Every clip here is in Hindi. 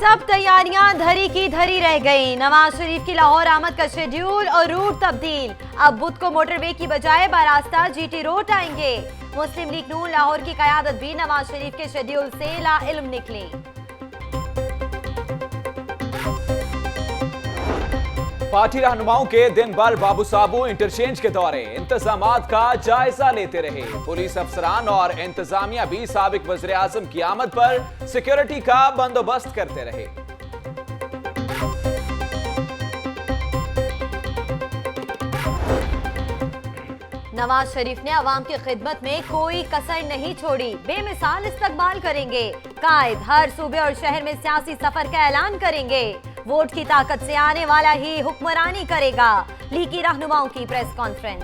सब तैयारियां धरी की धरी रह गई। नवाज शरीफ की लाहौर आमद का शेड्यूल और रूट तब्दील। अब बुध को मोटरवे की बजाय बारास्ता जीटी रोड आएंगे। मुस्लिम लीग नून लाहौर की कयादत भी नवाज शरीफ के शेड्यूल से लाइल्म निकली। पार्टी रहनुमाओं के दिन भर बाबू साबू इंटरचेंज के दौरे इंतजामात का जायजा लेते रहे। पुलिस अफसरान और इंतजामिया भी साबिक वज़ीर आज़म की आमद पर सिक्योरिटी का बंदोबस्त करते रहे। नवाज शरीफ ने अवाम की खिदमत में कोई कसर नहीं छोड़ी। बेमिसाल इस्तकबाल करेंगे। कायद हर सूबे और शहर में सियासी सफर का ऐलान करेंगे। वोट की ताकत से आने वाला ही हुक्मरानी करेगा। लीगी रहनुमाओं की प्रेस कॉन्फ्रेंस।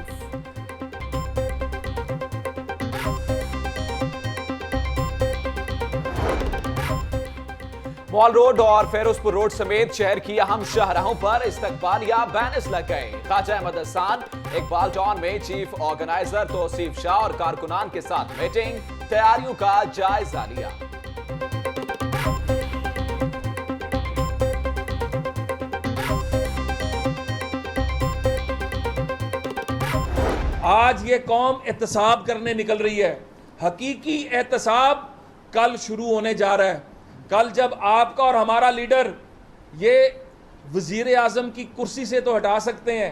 मॉल रोड और फेरोजपुर रोड समेत शहर की अहम शाहराहों पर इस्तकबालिया बैनर्स लग गए। ख्वाजा अहमद हसन इकबाल टाउन में चीफ ऑर्गेनाइजर तौसीफ शाह और कारकुनान के साथ मीटिंग, तैयारियों का जायजा लिया। आज ये कौम एहतसाब करने निकल रही है। हकीकी एहतसाब कल शुरू होने जा रहा है। कल जब आपका और हमारा लीडर ये वजीर आजम की कुर्सी से तो हटा सकते हैं,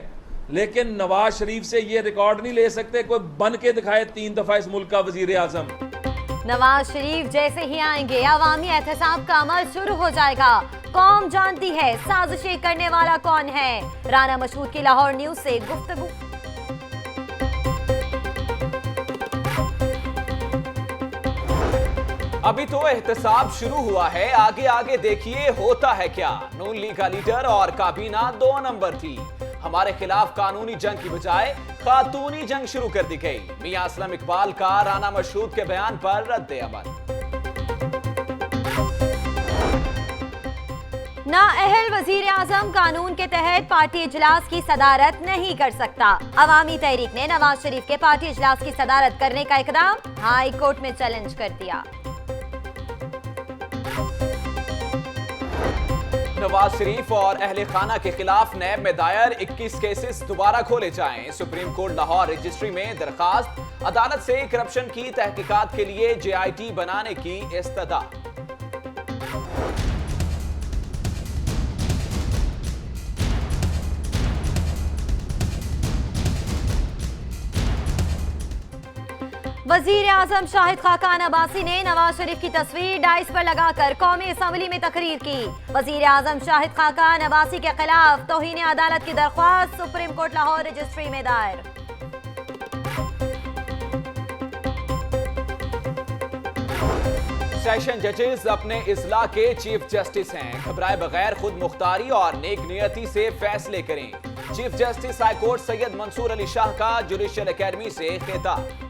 लेकिन नवाज शरीफ से ये रिकॉर्ड नहीं ले सकते कोई बन के दिखाए 3 दफा इस मुल्क का वजीर आजम। नवाज शरीफ जैसे ही आएंगे अवामी एहतसाब का अमल शुरू हो जाएगा। कौम जानती है साजिशें करने वाला कौन है। राना मशहूद की लाहौर न्यूज से गुफ्तगू। अभी तो एहतसाब शुरू हुआ है, आगे आगे देखिए होता है क्या। नून लीग का लीडर और काबीना 2 नंबर थी। हमारे खिलाफ कानूनी जंग की बजाय खातूनी जंग शुरू कर दी गई। मियां असलम इकबाल का राना मशहूद के बयान पर रद्द अमल। नाअहल वजीर आजम कानून के तहत पार्टी इजलास की सदारत नहीं कर सकता। अवामी तहरीक ने नवाज शरीफ के पार्टी इजलास की सदारत करने का इकदाम हाई कोर्ट में चैलेंज कर दिया। नवाज शरीफ और अहले खाना के खिलाफ नैब में दायर 21 केसेस दोबारा खोले जाएं। सुप्रीम कोर्ट लाहौर रजिस्ट्री में दरखास्त। अदालत से करप्शन की तहकीकात के लिए JIT बनाने की इस्तदा। वजीर आजम शाहिद खाकान अब्बासी ने नवाज शरीफ की तस्वीर डाइस पर लगाकर कौमी असम्बली में तकरीर की। वजीर आजम शाहिद खाकान अब्बासी के खिलाफ तौहीन अदालत की दरख्वास्त सुप्रीम कोर्ट लाहौर रजिस्ट्री में दायर। सेशन जजेस अपने इजला के चीफ जस्टिस हैं। घबराए बगैर खुद मुख्तारी और नेक नियति से फैसले करें। Chief justice high court Syed Mansoor Ali Shah का जुडिशियल अकेडमी से खिताब।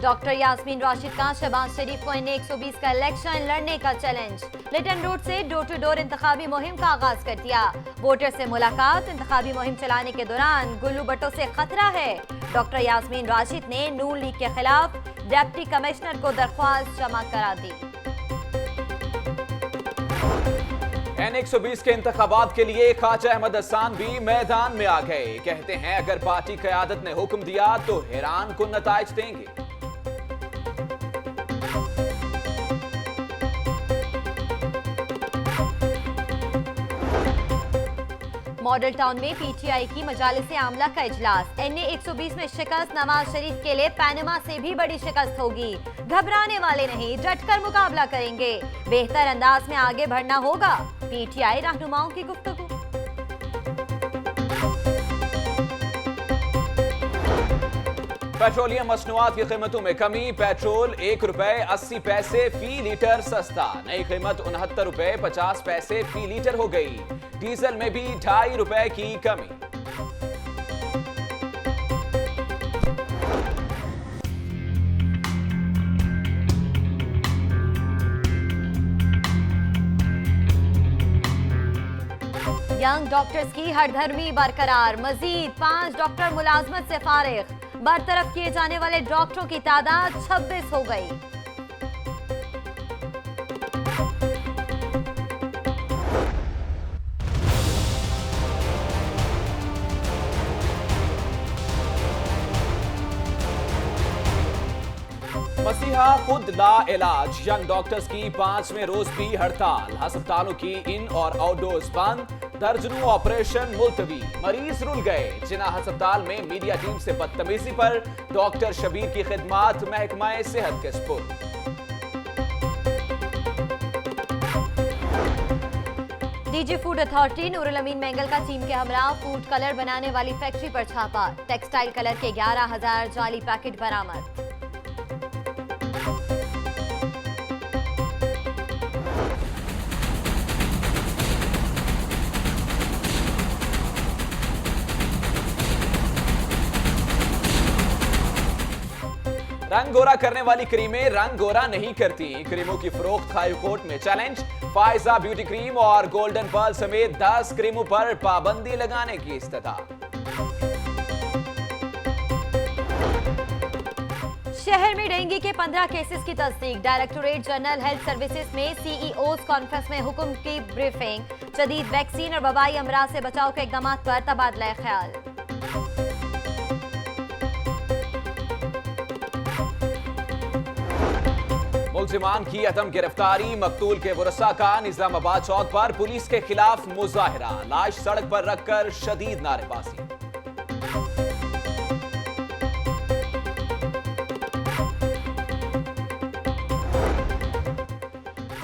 डॉक्टर यास्मीन राशिद का शहबाज शरीफ को NA 120 का इलेक्शन लड़ने का चैलेंज। लिटन रोड से डोर टू डोर इंतखाबी मुहिम का आगाज कर दिया। वोटर से मुलाकात। इंतखाबी मुहिम चलाने के दौरान गुल्लू भट्टो से खतरा है। डॉक्टर यास्मीन राशिद ने नून लीग के खिलाफ डिप्टी कमिश्नर को दरख्वास्त जमा करा दी। NA 120 के इंतखाबात के लिए ख्वाजा अहमद हसन भी मैदान में आ गए। कहते हैं अगर पार्टी क़यादत ने हुक्म दिया तो हैरान कुन नताइज देंगे। मॉडल टाउन में PTI की मजालिस आमला का इजलास। NA 120 में शिकस्त नवाज शरीफ के लिए पैनमा से भी बड़ी शिकस्त होगी। घबराने वाले नहीं, डटकर मुकाबला करेंगे। बेहतर अंदाज में आगे बढ़ना होगा। PTI रहनुमाओं की गुफ्तगू। पेट्रोलियम मसनूआत की कीमतों में कमी। पेट्रोल ₹1.80 फी लीटर सस्ता। नई कीमत ₹69.50 फी लीटर हो गई। डीजल में भी ₹2.50 की कमी। यंग डॉक्टर्स की हरधर्मी बरकरार, मजीद 5 डॉक्टर मुलाजमत से फारिग, बरतरफ किए जाने वाले डॉक्टरों की तादाद 26 हो गई। मसीहा खुद ला इलाज, यंग डॉक्टर्स की 5वें रोज भी हड़ताल, अस्पतालों की इन और आउटडोर्स बंद, दर्जनों ऑपरेशन मुलतवी, मरीज रुल गए। जिन्ना अस्पताल में मीडिया टीम से बदतमीजी पर डॉक्टर शबीर की खिदमात महकमा सेहत के सुपुर्द। डीजी फूड अथॉरिटी नूरुल अमीन मेंगल का टीम के हमरा फूड कलर बनाने वाली फैक्ट्री पर छापा, टेक्सटाइल कलर के 11,000 जाली पैकेट बरामद। रंग गोरा करने वाली क्रीमें रंग गोरा नहीं करती, क्रीमों की फरोख्त हाई कोर्ट में चैलेंज, फायजा ब्यूटी क्रीम और गोल्डन पर्ल समेत 10 क्रीमों पर पाबंदी लगाने की इस्तदा। शहर में डेंगू के 15 केसेस की तस्दीक, डायरेक्टोरेट जनरल हेल्थ सर्विसेज में सीईओज कॉन्फ्रेंस में हुक्म की ब्रीफिंग, जदीद वैक्सीन और वबाई अमराज से बचाव के इकदाम पर तबादला ख्याल। मुलजिमान की अदम गिरफ्तारी, मकतूल के वरसा का निजामाबाद चौक पर पुलिस के खिलाफ मुजाहिरा, लाश सड़क पर रखकर शदीद नारेबाजी।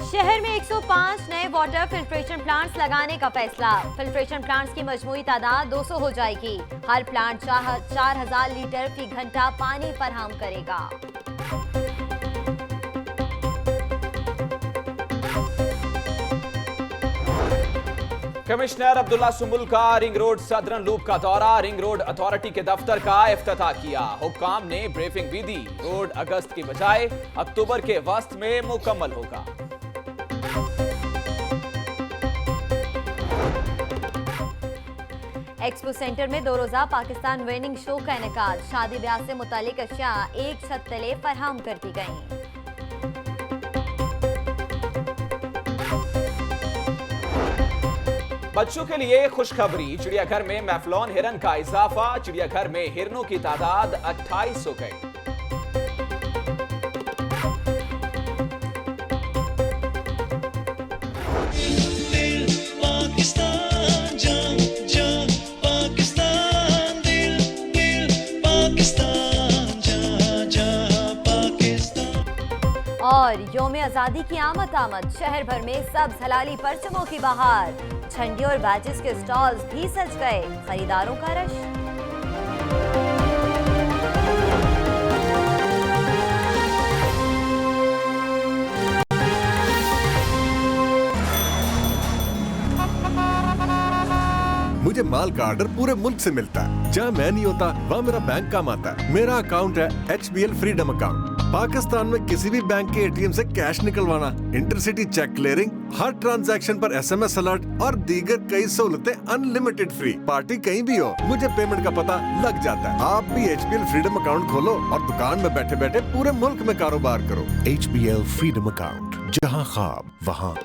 शहर में 105 नए वाटर फिल्ट्रेशन प्लांट्स लगाने का फैसला, फिल्ट्रेशन प्लांट्स की मजमूई तादाद 200 हो जाएगी, हर प्लांट 4,000 लीटर फी घंटा पानी फराहम करेगा। कमिश्नर अब्दुल्ला सुमुल का रिंग रोड सदरन लूप का दौरा, रिंग रोड अथॉरिटी के दफ्तर का इफ्तिताह किया, हुक्काम ने ब्रीफिंग भी दी, रोड अगस्त की बजाय अक्टूबर के वस्त में मुकम्मल होगा। एक्सपो सेंटर में 2 रोजा पाकिस्तान वेडिंग शो का इनेकाद, शादी ब्याह से मुतालिक अशिया एक छत तले फराहम कर दी गई। बच्चों के लिए खुशखबरी, चिड़ियाघर में मैफ्लॉन हिरन का इजाफा, चिड़ियाघर में हिरनों की तादाद 28 हो गई। और यौम आजादी की आमद, शहर भर में सब्ज हलाली परचमों की बहार, झंडे और बैजेस के स्टॉल्स भी सज गए, खरीदारों का रश। मुझे माल का ऑर्डर पूरे मुल्क से मिलता है, जहाँ मैं नहीं होता वहाँ मेरा बैंक काम आता है। मेरा अकाउंट है HBL फ्रीडम अकाउंट। पाकिस्तान में किसी भी बैंक के ATM से कैश निकलवाना, इंटरसिटी चेक क्लियरिंग, हर ट्रांजैक्शन पर SMS अलर्ट और दीगर कई सहूलतें अनलिमिटेड फ्री। पार्टी कहीं भी हो, मुझे पेमेंट का पता लग जाता है। आप भी HBL फ्रीडम अकाउंट खोलो और दुकान में बैठे बैठे पूरे मुल्क में कारोबार करो। HBL फ्रीडम अकाउंट, जहाँ ख्वाब वहाँ।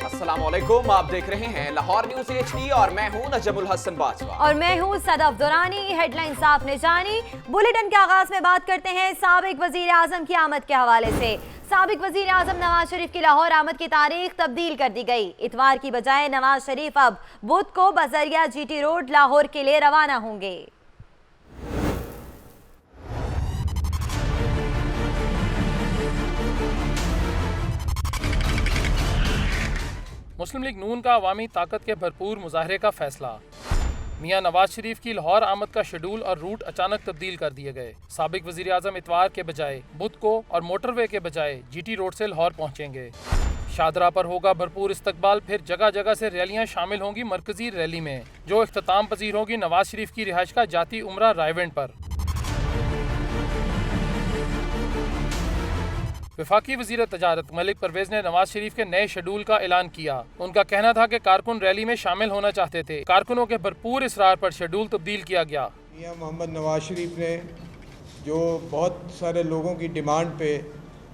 अस्सलामुअलैकुम, आप देख रहे हैं लाहौर न्यूज़ HD और मैं हूं नजमुल हसन बाजवा और मैं हूं सदफ दुरानी। हेडलाइंस आपने जानी। बुलेटिन के आगाज में बात करते हैं साबिक वजीर आजम की आमद के हवाले से। साबिक वजीर आजम नवाज शरीफ की लाहौर आमद की तारीख तब्दील कर दी गई। इतवार की बजाय नवाज शरीफ अब बुध को बजरिया GT रोड लाहौर के लिए रवाना होंगे। मुस्लिम लीग नून का अवामी ताकत के भरपूर मुजाहरे का फैसला। मियां नवाज शरीफ की लाहौर आमद का शेड्यूल और रूट अचानक तब्दील कर दिए गए। साबिक वजीर आजम इतवार के बजाय बुध को और मोटरवे के बजाय GT रोड से लाहौर पहुंचेंगे। शादरा पर होगा भरपूर इस्तकबाल, फिर जगह जगह से रैलियां शामिल होंगी मरकजी रैली में, जो इख्तिताम पजीर होगी नवाज शरीफ की रिहाइश का जाती उम्रा रायवेंड पर। वफाकी वज़ीर तजारत मलिक परवेज ने नवाज शरीफ के नए शेड्यूल का ऐलान किया। उनका कहना था कि कारकुन रैली में शामिल होना चाहते थे। कारकुनों के भरपूर इसरार पर शेड्यूल तब्दील किया गया। मियां मोहम्मद नवाज शरीफ ने जो बहुत सारे लोगों की डिमांड पे,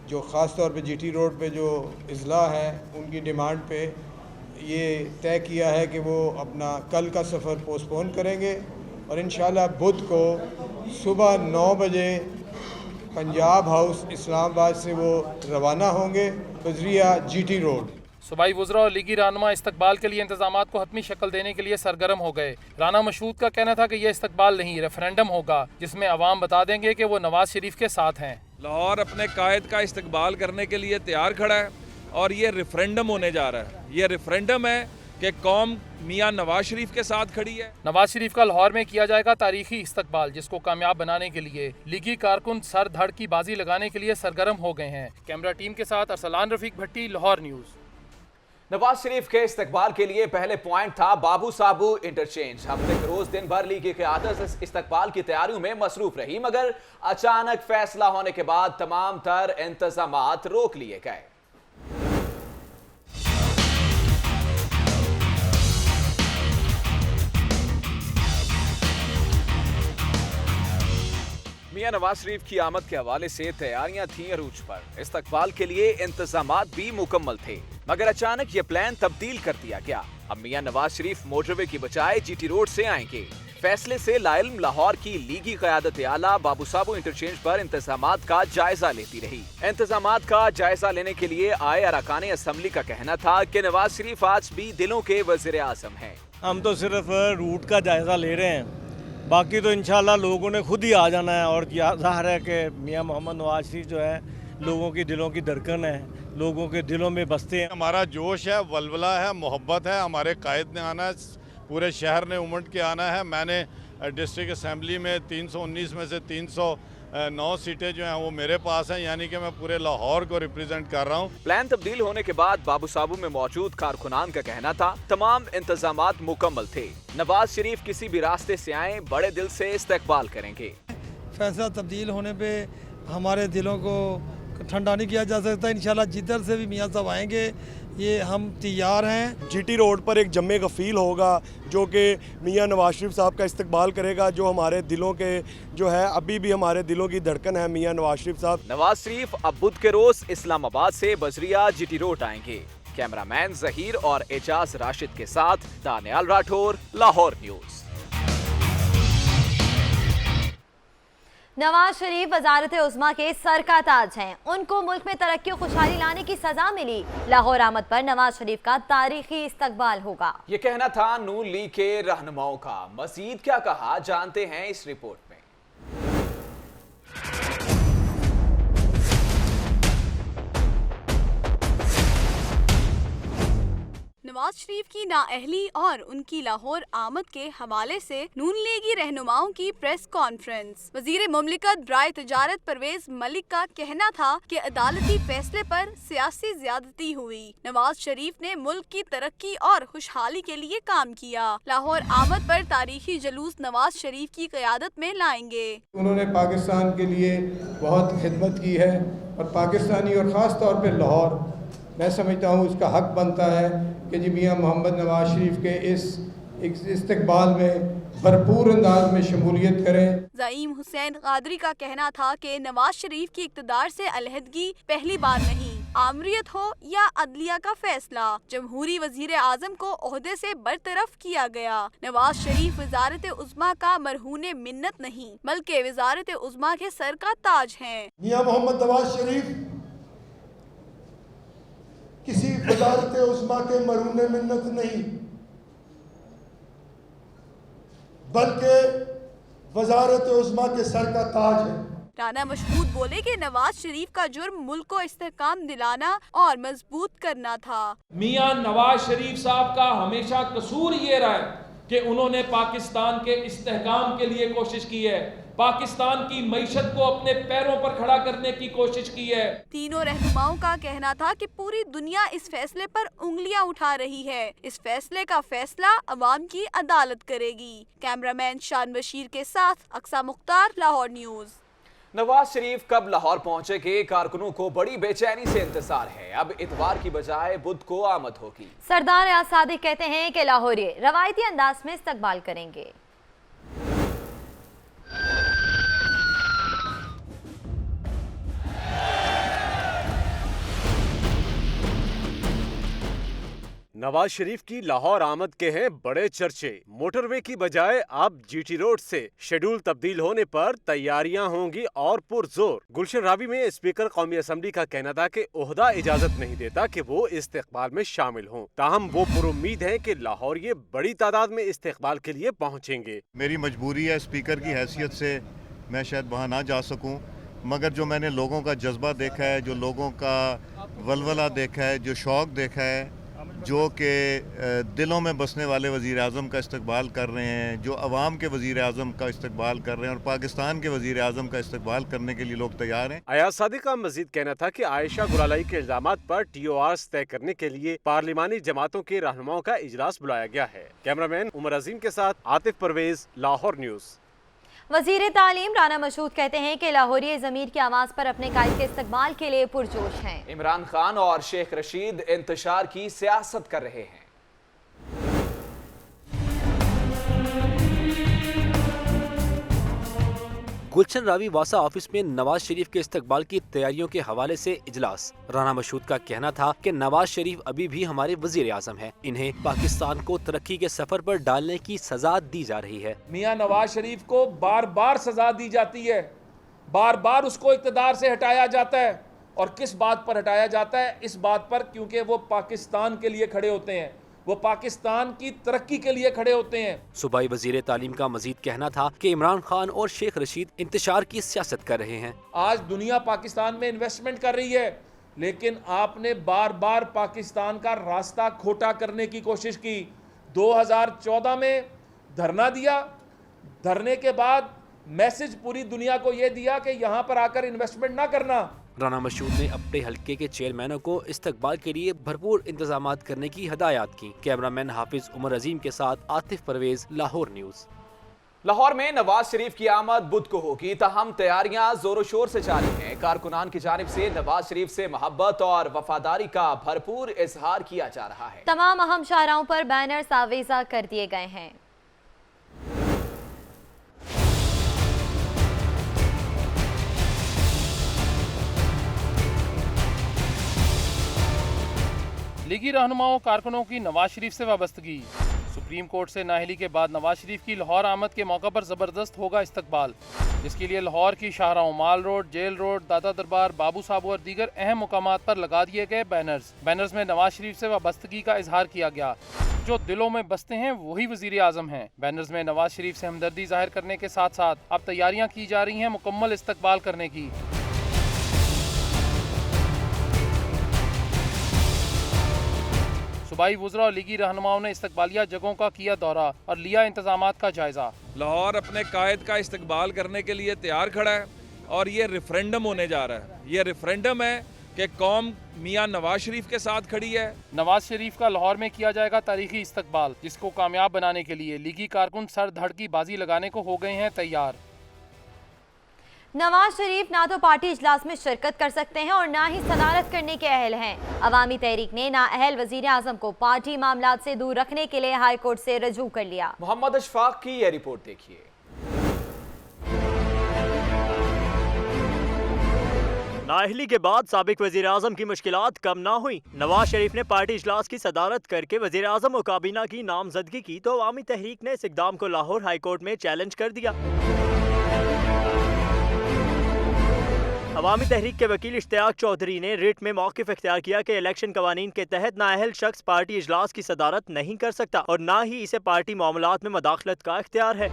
जो ख़ास तौर पे जीटी रोड पे जो इजला है उनकी डिमांड पे ये तय किया है कि वो अपना कल का सफ़र पोस्टपोन करेंगे और इंशाल्लाह बुध को सुबह 9 बजे पंजाब हाउस इस्लामाबाद से वो रवाना होंगे बजरिया जीटी रोड। सूबाई वज़रा और लीगी रहनुमा इस्तकबाल के लिए इंतजामात को हतमी शक्ल देने के लिए सरगर्म हो गए। राना मशहूद का कहना था कि यह इस्तकबाल नहीं, रेफरेंडम होगा जिसमें अवाम बता देंगे कि वो नवाज शरीफ के साथ हैं। लाहौर अपने कायद का इस्तकबाल करने के लिए तैयार खड़ा है और ये रेफरेंडम होने जा रहा है। ये रेफरेंडम है कि कौम मियां नवाज शरीफ के साथ खड़ी है। नवाज शरीफ का लाहौर में किया जाएगा तारीखी इस्तकबाल, जिसको कामयाब बनाने के लिए लीगी कारकुन सर धड़ की बाजी लगाने के लिए सरगर्म हो गए हैं। कैमरा टीम के साथ अरसलान रफीक भट्टी, लाहौर न्यूज़। नवाज शरीफ के इस्तकबाल के लिए पहले पॉइंट था बाबू साबू इंटरचेंज। हफ्ते के रोज दिन भर लीग की क़यादत इस्तकबाल की तैयारियों में मसरूफ रही, मगर अचानक फैसला होने के बाद तमाम तर इंतजामात रोक लिए गए। मियां नवाज शरीफ की आमद के हवाले से तैयारियां थीं अरूज पर। इस्तकबाल के लिए इंतजामात भी मुकम्मल थे, मगर अचानक ये प्लान तब्दील कर दिया गया। अब मियां नवाज शरीफ मोटरवे की बजाय जीटी रोड से आएंगे। फैसले से लाइल्म लाहौर की लीगी क़यादत आला बाबू साबू इंटरचेंज पर इंतजामात का जायजा लेती रही। इंतजामात का जायजा लेने के लिए आए अरकान असम्बली का कहना था कि नवाज शरीफ आज भी दिलों के वज़ीर आज़म हैं। हम तो सिर्फ रूट का जायजा ले रहे हैं, बाकी तो इंशाल्लाह लोगों ने खुद ही आ जाना है। और ज़ाहिर है कि मियां मोहम्मद नवाज शरीफ जो है लोगों की दिलों की धड़कन है, लोगों के दिलों में बसते हैं। हमारा जोश है, वलवला है, मोहब्बत है। हमारे कायद ने आना है, पूरे शहर ने उमड़ के आना है। मैंने डिस्ट्रिक्ट असम्बली में 319 में से 309 सीटें जो हैं वो मेरे पास हैं, यानी कि मैं पूरे लाहौर को रिप्रेजेंट कर रहा हूँ। प्लान तब्दील होने के बाद बाबू साबू में मौजूद कारकुनान का कहना था तमाम इंतजामात मुकम्मल थे। नवाज शरीफ किसी भी रास्ते से आए बड़े दिल से इस्तकबाल करेंगे। फैसला तब्दील होने पे हमारे दिलों को ठंडा नहीं किया जा सकता। इंशाल्लाह जिधर से भी मियाँ साहब आएंगे ये हम तैयार हैं। जीटी रोड पर एक जम्मे गफील होगा जो कि मियां नवाज शरीफ साहब का इस्तकबाल करेगा, जो हमारे दिलों के जो है अभी भी हमारे दिलों की धड़कन है मियां नवाज शरीफ साहब। नवाज शरीफ अब बुध के रोज इस्लामाबाद से बजरिया जीटी रोड आएंगे। कैमरामैन जहीर और एजाज राशिद के साथ दानियाल राठौर, लाहौर न्यूज़। नवाज शरीफ वजारत उज़्मा के सर का ताज हैं। उनको मुल्क में तरक्की और खुशहाली लाने की सजा मिली। लाहौर आमद पर नवाज शरीफ का तारीखी इस्तकबाल होगा। ये कहना था नून लीग के रहनुमाओं का। मजीद क्या कहा जानते हैं इस रिपोर्ट में। नवाज शरीफ की नाअहली और उनकी लाहौर आमद के हवाले से नून लीगी रहनुमाओं की प्रेस कॉन्फ्रेंस। वजीर मुमलिकत बराए तजारत परवेज मलिक का कहना था कि अदालती फैसले पर सियासी ज्यादती हुई। नवाज शरीफ ने मुल्क की तरक्की और खुशहाली के लिए काम किया। लाहौर आमद पर तारीखी जुलूस नवाज शरीफ की क़यादत में लाएंगे। उन्होंने पाकिस्तान के लिए बहुत खिदमत की है और पाकिस्तानी और ख़ास तौर पर लाहौर, मैं समझता हूँ उसका हक बनता है कि जी मियां मोहम्मद नवाज शरीफ के इस इस्तकबाल में भरपूर अंदाज में शमूलियत करें। ज़ईम हुसैन कादरी का कहना था कि नवाज शरीफ की इक़्तिदार से अलहदगी पहली बार नहीं, आमरीत हो या अदलिया का फैसला, जमहूरी वजीर आज़म को ओहदे से बरतरफ किया गया। नवाज शरीफ वजारत उज़्मा का मरहूने मिन्नत नहीं बल्कि वजारत उज़्मा के सर का ताज हैं। मियां मोहम्मद नवाज शरीफ किसी वजारत उज़्मा के मरहूने मिन्नत नहीं बल्कि वजारत उज़्मा के सर का ताज है। राना मशहूद बोले कि नवाज शरीफ का जुर्म मुल्क को इस्तेहकाम दिलाना और मजबूत करना था। मियां नवाज शरीफ साहब का हमेशा कसूर ये रहा है कि उन्होंने पाकिस्तान के इस्तेहकाम के लिए कोशिश की है, पाकिस्तान की मईशत को अपने पैरों पर खड़ा करने की कोशिश की है। तीनों रहनुमाओं का कहना था कि पूरी दुनिया इस फैसले पर उंगलियां उठा रही है। इस फैसले का फैसला अवाम की अदालत करेगी। कैमरामैन शान बशीर के साथ अक्सा मुख्तार, लाहौर न्यूज़। नवाज शरीफ कब लाहौर पहुंचेंगे, कारकुनों को बड़ी बेचैनी से इंतजार है। अब इतवार की बजाय बुध को आमद होगी। सरदार रियाज सादिक कहते हैं कि लाहौरी रवायती अंदाज में इस्तकबाल करेंगे। नवाज शरीफ की लाहौर आमद के हैं बड़े चर्चे। मोटरवे की बजाय अब जीटी रोड से शेड्यूल तब्दील होने पर तैयारियां होंगी और पुरजोर। गुलशन रावी में स्पीकर कौमी असम्बली का कहना था कि ओहदा इजाजत नहीं देता कि वो इस्तेकबाल में शामिल हों। ताहम वो पुरुम्मीद हैं कि लाहौर ये बड़ी तादाद में इस्तेकबाल के लिए पहुंचेंगे। मेरी मजबूरी है, स्पीकर की हैसियत से मैं शायद वहाँ ना जा सकूँ, मगर जो मैंने लोगों का जज्बा देखा है, जो लोगों का वलवला देखा है, जो शौक़ देखा है, जो कि दिलों में बसने वाले वज़ीर आज़म का इस्तकबाल कर रहे हैं, जो अवाम के वज़ीर आज़म का इस्तकबाल कर रहे हैं और पाकिस्तान के वज़ीर आज़म का इस्तकबाल करने के लिए लोग तैयार हैं। अयाज सादिक का मजीद कहना था कि आयशा गुलालाई के इल्जामात पर TORs तय करने के लिए पार्लिमानी जमातों के रहनुमाओं का इजलास बुलाया गया है। कैमरामैन उमर अजीम के साथ आतिफ परवेज, लाहौर न्यूज़। वजीर तालीम राना मशहूद कहते हैं कि लाहौरी ज़मीर की आवाज़ पर अपने कायद के इस्तकबाल के लिए पुरजोश हैं। इमरान खान और शेख रशीद इंतशार की सियासत कर रहे हैं। गुलशन रावी वासा ऑफिस में नवाज शरीफ के इस्तकबाल की तैयारियों के हवाले से इजलास। राना मशहूद का कहना था कि नवाज शरीफ अभी भी हमारे वजीर आज़म हैं, इन्हें पाकिस्तान को तरक्की के सफर पर डालने की सजा दी जा रही है। मियां नवाज शरीफ को बार बार सजा दी जाती है, बार बार उसको इक़्तिदार से हटाया जाता है। और किस बात पर हटाया जाता है? इस बात पर क्योंकि वो पाकिस्तान के लिए खड़े होते हैं, वो पाकिस्तान की तरक्की के लिए खड़े होते हैं। सूबाई वजीर तालीम का मजीद कहना था कि इमरान खान और शेख रशीद इंतशार की सियासत कर रहे हैं। आज दुनिया पाकिस्तान में इन्वेस्टमेंट कर रही है, लेकिन आपने बार बार पाकिस्तान का रास्ता खोटा करने की कोशिश की। 2014 में धरना दिया, धरने के बाद मैसेज पूरी दुनिया को यह दिया कि यहाँ पर आकर इन्वेस्टमेंट ना करना। राना मशहूद ने अपने हल्के के चेयरमैनों को इस्तकबाल के लिए भरपूर इंतजामात करने की हदायत की। कैमरामैन हाफिज उमर अजीम के साथ आतिफ परवेज, लाहौर न्यूज़। लाहौर में नवाज शरीफ की आमद बुध को होगी, ताहम तैयारियां जोरों शोर से जारी हैं। कारकुनान की जानिब से नवाज शरीफ से मोहब्बत और वफादारी का भरपूर इजहार किया जा रहा है। तमाम अहम शाहराहों पर बैनर्स आवेजा कर दिए गए हैं। लीगी रहनुमाओं कारकुनों की नवाज शरीफ से वाबस्तगी। सुप्रीम कोर्ट से नाअहली के बाद नवाज शरीफ की लाहौर आमद के मौका पर ज़बरदस्त होगा इस्तकबाल, जिसके लिए लाहौर की शाहराहों माल रोड, जेल रोड, दादा दरबार, बाबू साहब और दीगर अहम मुकामात पर लगा दिए गए बैनर्स में नवाज शरीफ से वाबस्तगी का इजहार किया गया। जो दिलों में बसते हैं वही वजीर आज़म हैं। बैनर्स में नवाज शरीफ से हमदर्दी जाहिर करने के साथ साथ अब तैयारियां की जा रही हैं मुकम्मल इस्तकबाल करने की। सूबाई वुज़रा और लीगी रहनुमाओं ने इस्तकबालिया जगहों का किया दौरा और लिया इंतजामात का जायजा। लाहौर अपने कायद का इस्तकबाल करने के लिए तैयार खड़ा है और ये रेफरेंडम होने जा रहा है। ये रेफरेंडम है कि कौम मियां नवाज शरीफ के साथ खड़ी है। नवाज शरीफ का लाहौर में किया जाएगा तारीखी इस्तकबाल, जिसको कामयाब बनाने के लिए लीगी कारकुन सर धड़ की बाजी लगाने को हो गए हैं तैयार। नवाज शरीफ ना तो पार्टी इजलास में शिरकत कर सकते हैं और ना ही सदारत करने के अहल हैं। अवामी तहरीक ने नाअहल वजीर आजम को पार्टी मामलात से दूर रखने के लिए हाई कोर्ट से रजू कर लिया। मोहम्मद अशफाक की यह रिपोर्ट देखिए। नाअहली के बाद साबिक वजीर आजम की मुश्किलात कम ना हुई। नवाज शरीफ ने पार्टी इजलास की सदारत करके वजीर आजम और काबीना की नामजदगी की तो अवामी तहरीक ने इस इक़दाम को लाहौर हाई कोर्ट में चैलेंज कर दिया। अवामी तहरीक के वकील इश्तियाक चौधरी ने रिट में मौक़िफ़ इख्तियार किया कि इलेक्शन कवानीन के तहत नाअहल शख्स पार्टी इजलास की सदारत नहीं कर सकता और ना ही इसे पार्टी मामलात में मदाखलत का इख्तियार है।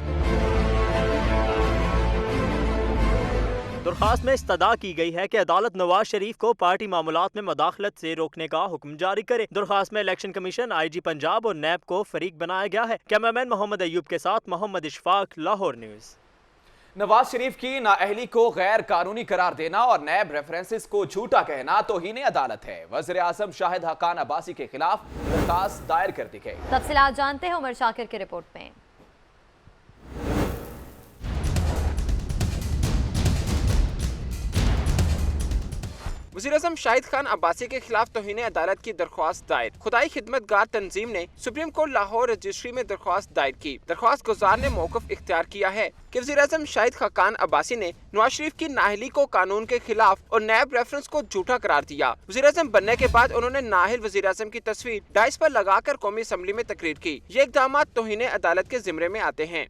दरख्वास्त में इस्तदा की गई है कि अदालत नवाज शरीफ को पार्टी मामलात में मदाखलत से रोकने का हुक्म जारी करे। दरख्वास्त में इलेक्शन कमीशन, IG पंजाब और नैब को फरीक बनाया गया है। कैमरामैन मोहम्मद अयूब के साथ मोहम्मद इशफाक, लाहौर न्यूज़। नवाज शरीफ की नाअहली को गैर कानूनी करार देना और नैब रेफरेंसेस को झूठा कहना तौहीन अदालत है। वज़ीर आज़म शाहिद हकान अब्बासी के खिलाफ दरखास्त दायर कर दी गई। तफसीलात जानते हैं उमर शाकिर की रिपोर्ट में। वज़ीर-ए-आज़म शाहिद खान अब्बासी के खिलाफ तौहीन अदालत की दरख्वास्त दायर। खुदाई खिदमतगार तंजीम ने सुप्रीम कोर्ट लाहौर रजिस्ट्री में दरख्वास्त दायर की। दरख्वास्त गुजार ने मौक़िफ़ इख्तियार किया है कि वज़ीर-ए-आज़म शाहिद खान अब्बासी ने नवाज शरीफ की नाअहली को कानून के खिलाफ और नैब रेफरेंस को झूठा करार दिया। वज़ीर-ए-आज़म बनने के बाद उन्होंने नाअहल वज़ीर-ए-आज़म की तस्वीर डाइस पर लगाकर कौमी असम्बली में तकरीर की। ये इक़दाम तौहीन अदालत के ज़िम्मे में आते हैं।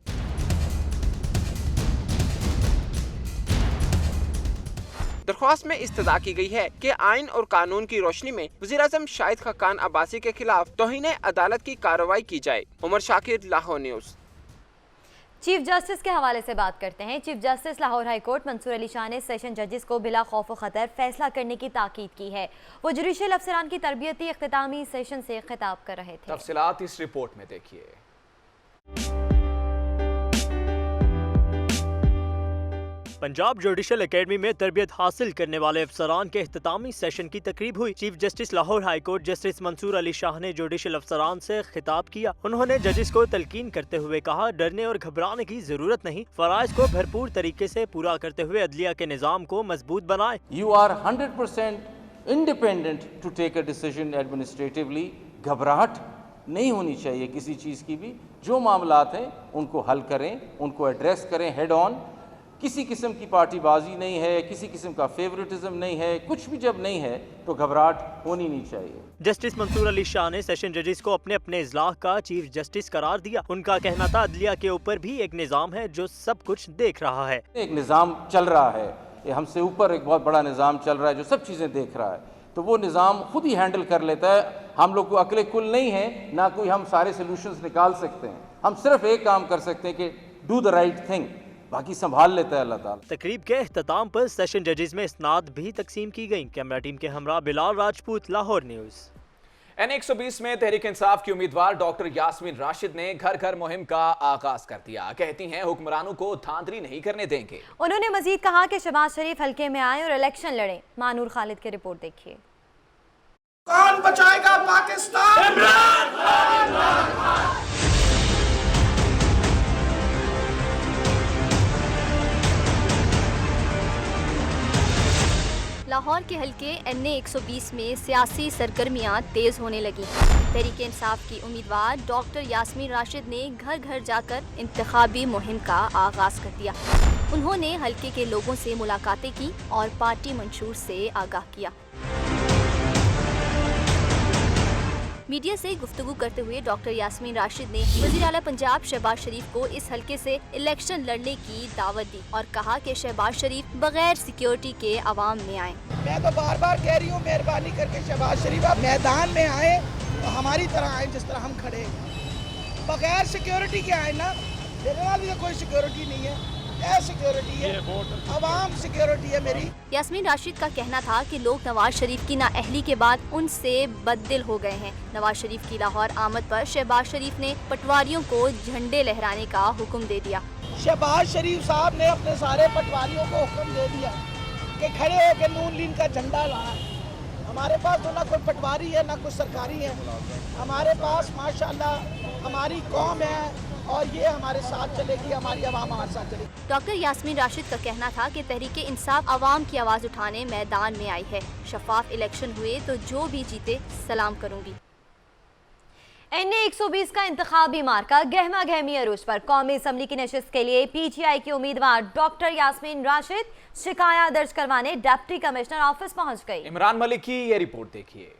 दरख्वास्त में इस्तदा की गई है कि आइन और कानून की रोशनी में वज़ीर-ए-आज़म शाहिद खान अब्बासी के खिलाफ तौहीन अदालत की कार्रवाई की जाए। Umar Shakir, Lahore news. Chief justice के हवाले से बात करते हैं। Chief justice Lahore high court Mansoor Ali Shah ने सेशन जजेस को बिला खौफ व खतर फैसला करने की ताकीद की है। वो जुडिशल अफसरान की तरबियती इख्तितामी सेशन से खिताब कर रहे थे। तफसीलात इस रिपोर्ट में देखिए। पंजाब जुडिशल एकेडमी में तरबियत हासिल करने वाले अफसरान के इख्तितामी सेशन की तकरीब हुई। Chief justice Lahore high court justice Mansoor Ali Shah ने जुडिशल अफसरान से खिताब किया। उन्होंने जजेस को तलकीन करते हुए कहा, डरने और घबराने की जरूरत नहीं, फराइज को भरपूर तरीके से पूरा करते हुए अदलिया के निज़ाम को मजबूत बनाए। You are 100% independent to take a decision administratively. घबराहट नहीं होनी चाहिए किसी चीज़ की भी। जो मामलात हैं उनको हल करें, उनको एड्रेस करें हेड ऑन। किसी किस्म की पार्टीबाजी नहीं है, किसी किस्म का फेवरेटिज्म नहीं है, कुछ भी जब नहीं है तो घबराहट होनी नहीं चाहिए। जस्टिस मंसूर अली शाह ने सेशन जजेस को अपने अपने इजलाह का चीफ जस्टिस करार दिया। उनका कहना था, अदलिया के ऊपर भी एक निज़ाम है जो सब कुछ देख रहा है। एक निज़ाम चल रहा है, ये हमसे ऊपर एक बहुत बड़ा निज़ाम चल रहा है जो सब चीज़ें देख रहा है, तो वो निज़ाम खुद ही हैंडल कर लेता है। हम लोग को अकले कुल नहीं है, ना कोई हम सारे सोल्यूशंस निकाल सकते हैं। हम सिर्फ एक काम कर सकते हैं कि डू द राइट थिंग, बाकी संभाल लेता है अल्लाह ताला। तकरीब के इख्तिताम पर सेशन जजेस में इस्नाद भी तकसीम की गई। कैमरा टीम के हमरा बिलाल राजपूत, लाहौर न्यूज़। N120 में तहरीक इंसाफ की उम्मीदवार डॉक्टर यास्मीन राशिद ने घर घर मुहिम का आगाज कर दिया। कहती हैं हुक्मरानों को धांधली नहीं करने देंगे। उन्होंने मजीद कहा कि शहबाज शरीफ हल्के में आए और इलेक्शन लड़े। मानूर खालिद की रिपोर्ट देखिए। कौन बचाएगा पाकिस्तान? इमरान खान। लाहौर के हल्के NA120 में सियासी सरगर्मियां तेज होने लगी। तहरीक इंसाफ की उम्मीदवार डॉक्टर यास्मीन राशिद ने घर घर जाकर इंतखाबी मुहिम का आगाज कर दिया। उन्होंने हल्के के लोगों से मुलाकातें की और पार्टी मंशूर से आगाह किया। मीडिया से गुफ्तगू करते हुए डॉक्टर यास्मीन राशिद ने वज़ीर आला पंजाब शहबाज शरीफ को इस हल्के से इलेक्शन लड़ने की दावत दी और कहा कि शहबाज शरीफ बगैर सिक्योरिटी के अवाम में आए। मैं तो बार बार कह रही हूँ, मेहरबानी करके शहबाज शरीफ आप मैदान में आए तो हमारी तरह आए जिस तरह हम खड़े। बगैर सिक्योरिटी के आए ना, मेरे नाल भी कोई सिक्योरिटी नहीं है, सिक्योरिटी है, अवाम सिक्योरिटी है मेरी। यास्मीन राशिद का कहना था कि लोग नवाज शरीफ की नाअहली के बाद उनसे बददिल हो गए हैं। नवाज शरीफ की लाहौर आमद पर शहबाज शरीफ ने पटवारियों को झंडे लहराने का हुक्म दे दिया। शहबाज शरीफ साहब ने अपने सारे पटवारियों को हुक्म दे दिया कि खड़े होकर नून लीग का झंडा लाना। हमारे पास तो ना कोई पटवारी है ना कोई सरकारी है, हमारे पास माशाल्लाह हमारी कौम है और ये हमारे साथ चलेगी, हमारी आवाम हमारे साथ चलेगी। डॉक्टर यास्मीन राशिद का कहना था कि तहरीक इंसाफ आवाम की आवाज़ उठाने मैदान में आई है। शफाफ इलेक्शन हुए तो जो भी जीते सलाम करूंगी। NA120 का इंतखाबी मार्का गहमा गहमी अरूज पर। कौमी असम्बली की नशिस्त के लिए PTI की उम्मीदवार डॉक्टर यास्मीन राशिद शिकायत दर्ज करवाने डिप्टी कमिश्नर ऑफिस पहुंच गई। इमरान मलिक की ये रिपोर्ट देखिए।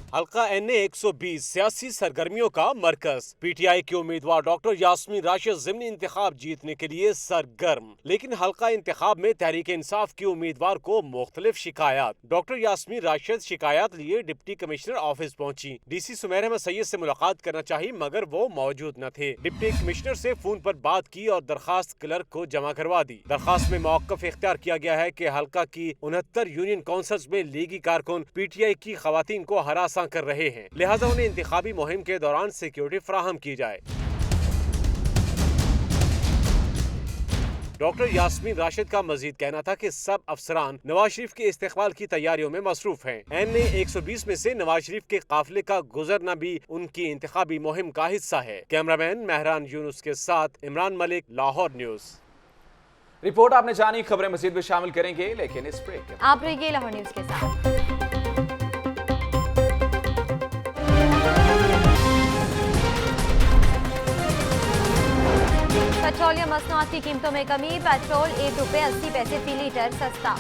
हल्का NA120 सियासी सरगर्मियों का मरकज। PTI के उम्मीदवार डॉक्टर यास्मीन राशिद ज़िमनी इंतखाब जीतने के लिए सरगर्म, लेकिन हल्का इंतखाब में तहरीक इंसाफ की उम्मीदवार को मुख्तलिफ शिकायत। डॉक्टर यास्मीन राशिद शिकायत लिए डिप्टी कमिश्नर ऑफिस पहुंची। DC सुमेर अहमद सैयद से मुलाकात करना चाहिए मगर वो मौजूद न थे। डिप्टी कमिश्नर से फोन पर बात की और दरखास्त क्लर्क को जमा करवा दी। दरखास्त में मौक़िफ़ इख्तियार किया गया है कि हल्का की 69 यूनियन काउंसिल्स में लीगी कारकुन PTI की खवातीन को हरासा कर रहे हैं, लिहाजा उन्हें इंतखाबी मुहिम के दौरान सिक्योरिटी फराहम की जाए। डॉक्टर यास्मीन राशिद का मजीद कहना था कि सब अफसरान नवाज शरीफ के इस्तेकबाल की तैयारियों में मसरूफ हैं। NA120 में से नवाज शरीफ के काफिले का गुजरना भी उनकी इंतखाबी मुहिम का हिस्सा है। कैमरामैन मेहरान यूनुस के साथ इमरान मलिक, लाहौर न्यूज़। रिपोर्ट आपने जानी, खबरें मजीद भी शामिल करेंगे, लेकिन इस ब्रेक के बाद आप रहिए लाहौर न्यूज के साथ। पेट्रोलियम मसनूआत की कीमतों में कमी, पेट्रोल ₹1.80 फी लीटर सस्ता।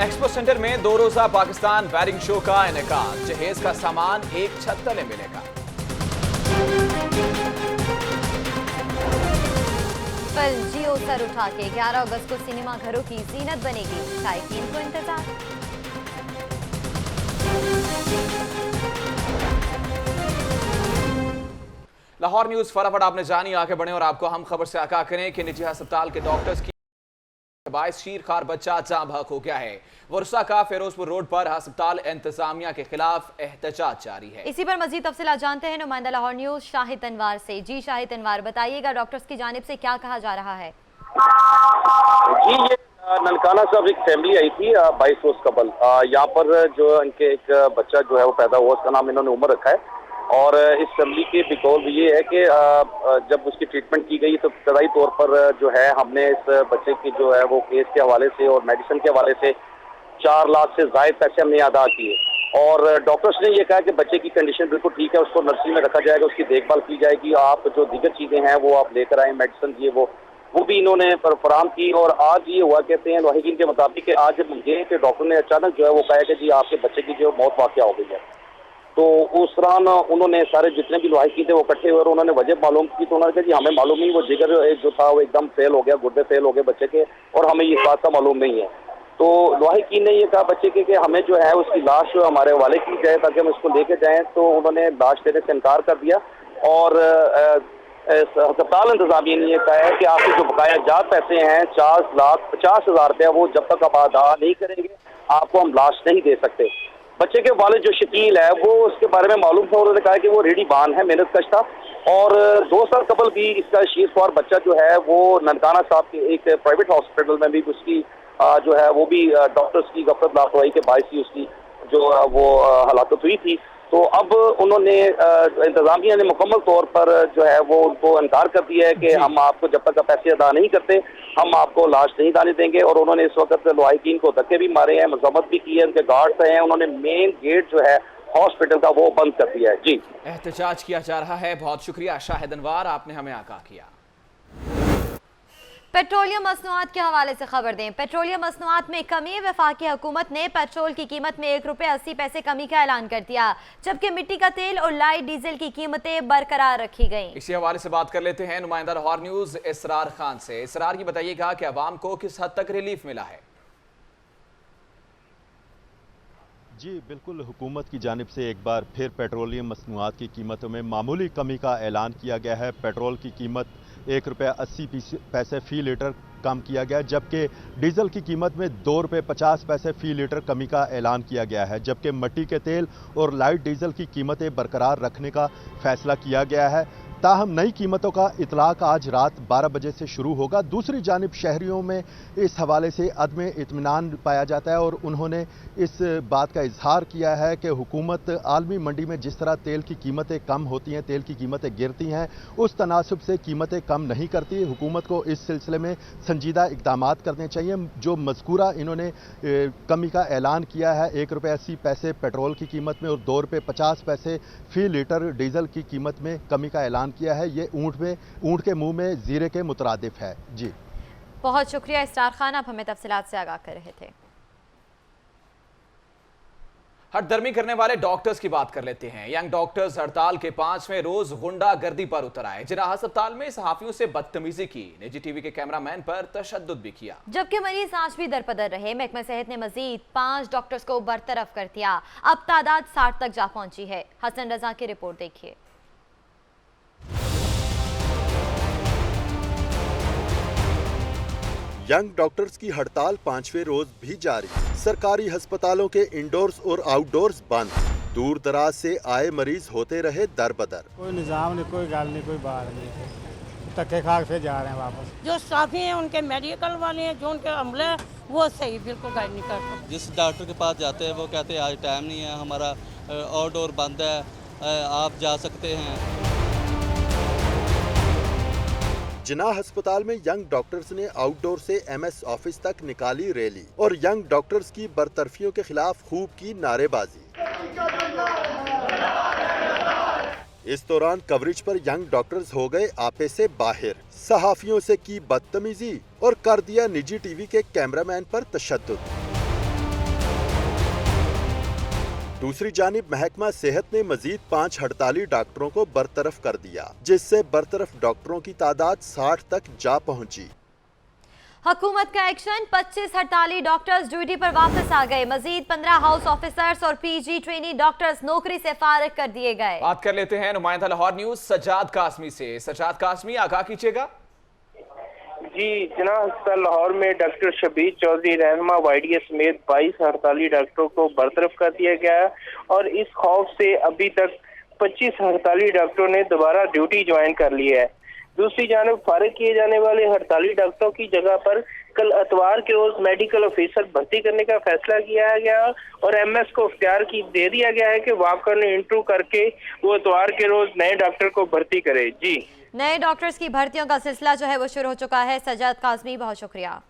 एक्सपो सेंटर में 2 रोजा पाकिस्तान बैरिंग शो का इनेकाद, जहेज का सामान एक छत तले मिलेगा। फिल्म जियो सर उठा के 11 अगस्त को सिनेमा घरों की जीनत बनेगी, शायकीन को इंतजार। लाहौर न्यूज फटाफट आपने जानी, आगे बढ़े और आपको हम खबर से आगाह करें कि निजी अस्पताल के डॉक्टर्स की बाइस शीरखार बच्चा जाँ बहक हो गया है। वर्षा का फिरोजपुर रोड पर अस्पताल इंतजामिया के खिलाफ एहतजाज जारी है। इसी पर मजीद तफसीलात जानते हैं नुमाइंदा लाहौर न्यूज शाहिद अनवार से। जी शाहिद अनवार, बताइएगा डॉक्टर्स की जानिब से क्या कहा जा रहा है? जी, ये ननकाना साहब एक फैमिली आई थी 22 रोज कबल। यहाँ पर जो इनके एक बच्चा जो है वो पैदा हुआ, उसका नाम इन्होंने उमर रखा है। और इस फैमिली के बिकॉज ये है कि जब उसकी ट्रीटमेंट की गई तो इब्तदाई तौर पर जो है हमने इस बच्चे की जो है वो केस के हवाले से और मेडिसिन के हवाले से 4 लाख से ज़ायद पैसे हमने अदा किए। और डॉक्टर्स ने ये कहा कि बच्चे की कंडीशन बिल्कुल ठीक है, उसको नर्सरी में रखा जाएगा, उसकी देखभाल की जाएगी, आप जो दीगर चीज़ें हैं वो आप लेकर आए, मेडिसिन ये वो भी इन्होंने फराहम की। और आज ये हुआ, कहते हैं वाहिदीन के मुताबिक कि आज जब गए तो डॉक्टर ने अचानक जो है वो कहा कि जी आपके बच्चे की जो मौत वाक़या हो गई है। तो उस दौरान उन्होंने सारे जितने भी लाहिकीन थे वो इकट्ठे हुए और उन्होंने वजह मालूम की। तो उन्होंने कहा जी हमें मालूम नहीं, वो जिगर जो था वो एकदम फेल हो गया, गुर्दे फेल हो गए बच्चे के, और हमें इस बात का मालूम नहीं है। तो लाहिकीन ने ये कहा बच्चे के कि हमें जो है उसकी लाश हमारे हवाले की जाए ताकि हम उसको लेके जाएं। तो उन्होंने लाश देने से इनकार कर दिया और अस्पताल इंतजामिया ने ये कहा है कि आपके जो बकाया जात पैसे हैं 4,50,000 रुपया, वो जब तक आप अदा नहीं करेंगे आपको हम लाश नहीं दे सकते। बच्चे के वालिद जो शकील है वो उसके बारे में मालूम था, उन्होंने कहा कि वो रेडी बान है, मेहनत कश था। और 2 साल कबल भी इसका शीरख्वार बच्चा जो है वो ननकाना साहब के एक प्राइवेट हॉस्पिटल में भी उसकी जो है वो भी डॉक्टर्स की गफलत लापरवाही के बायस ही उसकी जो वो हलाकत हुई थी। तो अब उन्होंने इंतजामिया ने मुकम्मल तौर पर जो है वो उनको इनकार कर दिया है कि हम आपको जब तक पैसे अदा नहीं करते हम आपको लाश नहीं दाने देंगे। और उन्होंने इस वक्त लाहिकीन को धक्के भी मारे हैं, मजम्मत भी की है, उनके गार्ड्स हैं, उन्होंने मेन गेट जो है हॉस्पिटल का वो बंद कर दिया है। जी, एहतजाज किया जा रहा है। बहुत शुक्रिया शाहिद अनवार, आपने हमें आगाह किया। पेट्रोलियम मसनूआत के हवाले से खबर दें। पेट्रोलियम मसनूआत में कमी, वफाकी हुकूमत ने पेट्रोल की कीमत में ₹1.80 कमी का ऐलान कर दिया, जबकि मिट्टी का तेल और लाइट डीजल की कीमतें बरकरार रखी गईं। इसी हवाले से बात कर लेते हैं नुमाइंदा लाहौर न्यूज इसरार खान से। इसरार, ये बताइएगा कि अवाम को किस हद तक रिलीफ मिला है? जी बिल्कुल, हुकूमत की जानिब से एक बार फिर पेट्रोलियम मसनूआत की कीमतों में मामूली कमी का ऐलान किया गया है। पेट्रोल की कीमत ₹1.80 फी लीटर कम किया गया, जबकि डीजल की कीमत में ₹2.50 फी लीटर कमी का ऐलान किया गया है, जबकि मिट्टी के तेल और लाइट डीजल की कीमतें बरकरार रखने का फैसला किया गया है। ताहम नई कीमतों का इतलाक आज रात 12 बजे से शुरू होगा। दूसरी जानिब शहरियों में इस हवाले से अदम इत्मीनान पाया जाता है और उन्होंने इस बात का इजहार किया है कि हुकूमत आलमी मंडी में जिस तरह तेल की कीमतें कम होती हैं, तेल की कीमतें गिरती हैं, उस तनासब से कीमतें कम नहीं करती। हुकूमत को इस सिलसिले में संजीदा इक़दाम करने चाहिए। जो मज़कूरा इन्होंने कमी का ऐलान किया है, ₹1.80 पेट्रोल की कीमत में और ₹2.50 फी लीटर डीजल की कीमत में कमी का ऐलान किया है, ये ऊंट के मुंह में जीरे के मुतरादिफ है। जी, बहुत शुक्रिया इसरार खान, आप हमें तफसीलात से आगाह कर रहे थे। हटदर्मी करने वाले डॉक्टर्स की बात कर लेते हैं। यंग डॉक्टर्स हड़ताल के 5वें रोज गुंडागर्दी पर उतर आए। जिन्ना अस्पताल में सहाफियों से बदतमीजी की, निजी टीवी के कैमरामैन पर तशद्दुद भी किया, जबकि मरीज आज भी दरपदर रहे। महकमा सेहत ने मजीद 5 डॉक्टर्स को बरतरफ कर दिया। अब तादाद 60 तक जा पहुंची है। हसन रजा की रिपोर्ट देखिए। यंग डॉक्टर्स की हड़ताल 5वें रोज भी जारी। सरकारी अस्पतालों के इंडोर्स और आउटडोर्स बंद। दूर दराज से आए मरीज होते रहे दरबदर। कोई निजाम नहीं, कोई गाल नहीं, कोई बात नहीं, धक्के खा के जा रहे हैं वापस। जो स्टाफी हैं उनके मेडिकल वाले हैं, जो उनके अमले हैं वो सही बिल्कुल गाइड नहीं करते। जिस डॉक्टर के पास जाते हैं वो कहते हैं आज टाइम नहीं है, हमारा आउटडोर बंद है, आप जा सकते हैं। जिन्ना अस्पताल में यंग डॉक्टर्स ने आउटडोर से MS ऑफिस तक निकाली रैली और यंग डॉक्टर्स की बरतरफियों के खिलाफ खूब की नारेबाजी। इस दौरान कवरेज पर यंग डॉक्टर्स हो गए आपे से बाहर, सहाफियों से की बदतमीजी और कर दिया निजी टीवी के कैमरामैन पर तशद्दुद। दूसरी जानिब महकमा सेहत ने मजीद 5 हड़ताली डॉक्टरों को बरतरफ कर दिया, जिससे बरतरफ डॉक्टरों की तादाद 60 तक जा पहुंची। हुकूमत का एक्शन, 25 हड़ताली डॉक्टर्स ड्यूटी पर वापस आ गए। मजीद 15 हाउस ऑफिसर्स और PG ट्रेनी डॉक्टर्स नौकरी से फारिग कर दिए गए। बात कर लेते हैं नुमाइंदा लाहौर न्यूज सज्जाद कासमी से। सज्जाद कासमी, आगाह कीजिएगा। जी, जिन्ना अस्पताल लाहौर में डॉक्टर शबीर चौधरी रहनुमा YDS समेत 22 हड़ताली डॉक्टरों को बरतरफ कर दिया गया और इस खौफ से अभी तक 25 हड़ताली डॉक्टरों ने दोबारा ड्यूटी ज्वाइन कर ली है। दूसरी जानब फारिग किए जाने वाले हड़ताली डॉक्टरों की जगह पर कल इतवार के रोज मेडिकल ऑफिसर भर्ती करने का फैसला किया गया और MS को इख्तियार दे दिया गया है कि वाकई ने इंटरव्यू करके वो इतवार के रोज नए डॉक्टर को भर्ती करे। जी, नए डॉक्टर्स की भर्तियों का सिलसिला जो है वो शुरू हो चुका है। सज्जाद कासमी, बहुत शुक्रिया।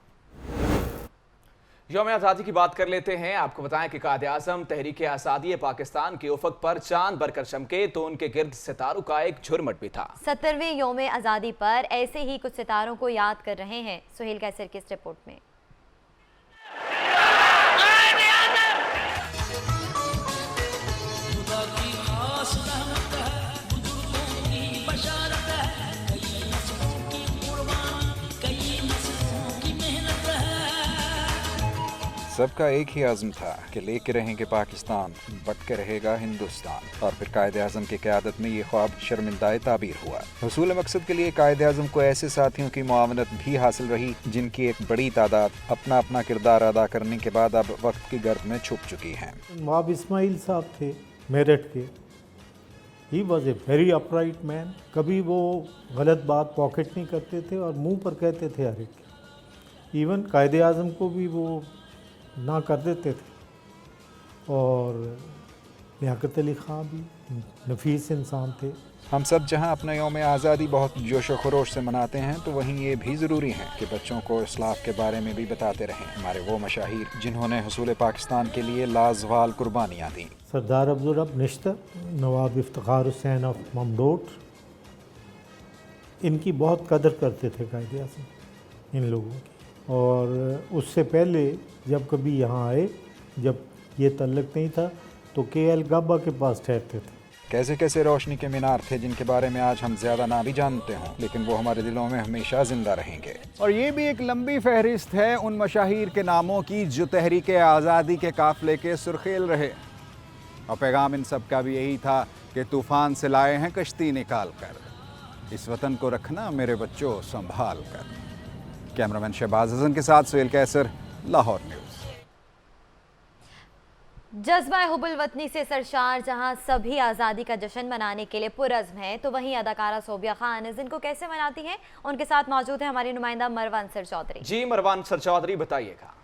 यौम आज़ादी की बात कर लेते हैं। आपको बताएं कि कायद-ए-आज़म तहरीक आज़ादी पाकिस्तान के उफक पर चांद बनकर चमके तो उनके गिर्द सितारों का एक झुरमट भी था। 70वें यौम आज़ादी पर ऐसे ही कुछ सितारों को याद कर रहे हैं सुहेल कैसर की इस रिपोर्ट में। सबका एक ही आज़म था कि लेके रहेंगे पाकिस्तान, बट के रहेगा हिंदुस्तान। और फिर कायद-ए-आज़म की क़यादत में ये ख्वाब शर्मिंदाए ताबीर हुआ। हुसूल मकसद के लिए कायद-ए-आज़म को ऐसे साथियों की मुआवनत भी हासिल रही जिनकी एक बड़ी तादाद अपना अपना किरदार अदा करने के बाद अब वक्त की गर्द में छुप चुकी हैं। नवाब इस्माइल साहब थे मेरठ के। He was a very upright man. कभी वो गलत बात पॉकेट नहीं करते थे और मुंह पर कहते थे हर एक। इवन कायद-ए-आज़म को भी वो ना कर देते थे। और लियाकत अली ख़ान भी नफीस इंसान थे। हम सब जहां अपना यौम आज़ादी बहुत जोश व खरोश से मनाते हैं तो वहीं ये भी ज़रूरी है कि बच्चों को इस्लाफ के बारे में भी बताते रहें। हमारे वो मशाहिर जिन्होंने हुसूल पाकिस्तान के लिए लाजवाल कुर्बानियाँ दी। सरदार अब्दुल रब निश्तर, नवाब इफ्तिखार हुसैन ऑफ ममडोट, इनकी बहुत कदर करते थे कायद-ए-आज़म इन लोगों की। और उससे पहले जब कभी यहाँ आए, जब ये तल्लक नहीं था तो KL गब्बा के पास ठहरते थे। कैसे कैसे रोशनी के मीनार थे जिनके बारे में आज हम ज़्यादा ना भी जानते हों, लेकिन वो हमारे दिलों में हमेशा ज़िंदा रहेंगे। और ये भी एक लंबी फहरिस्त है उन मशाहिर के नामों की जो तहरीक आज़ादी के काफ़िले के सुर्खेल रहे। और पैगाम इन सब का भी यही था कि तूफ़ान से लाए हैं कश्ती निकाल कर, इस वतन को रखना मेरे बच्चों संभाल कर। कैमरामैन शहबाज हसन के साथ सुहेल कैसर, लाहौर न्यूज़। जज्बा हुब्बुल वतनी से सरशार जहां सभी आज़ादी का जश्न मनाने के लिए पुरज़्म है, तो वहीं अदाकारा सोबिया खान इस दिन को कैसे मनाती हैं, उनके साथ मौजूद है हमारी नुमाइंदा मरवान सर चौधरी। जी मरवान सर चौधरी, बताइएगा।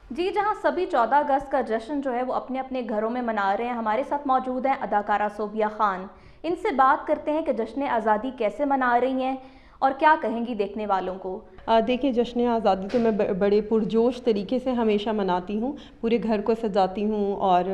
जी, जहां सभी 14 अगस्त का जश्न जो है वो अपने अपने घरों में मना रहे हैं, हमारे साथ मौजूद हैं अदाकारा सोबिया खान। इनसे बात करते हैं कि जश्न आज़ादी कैसे मना रही हैं और क्या कहेंगी देखने वालों को। देखिए, जश्न आज़ादी तो मैं बड़े पुरजोश तरीके से हमेशा मनाती हूँ। पूरे घर को सजाती हूँ और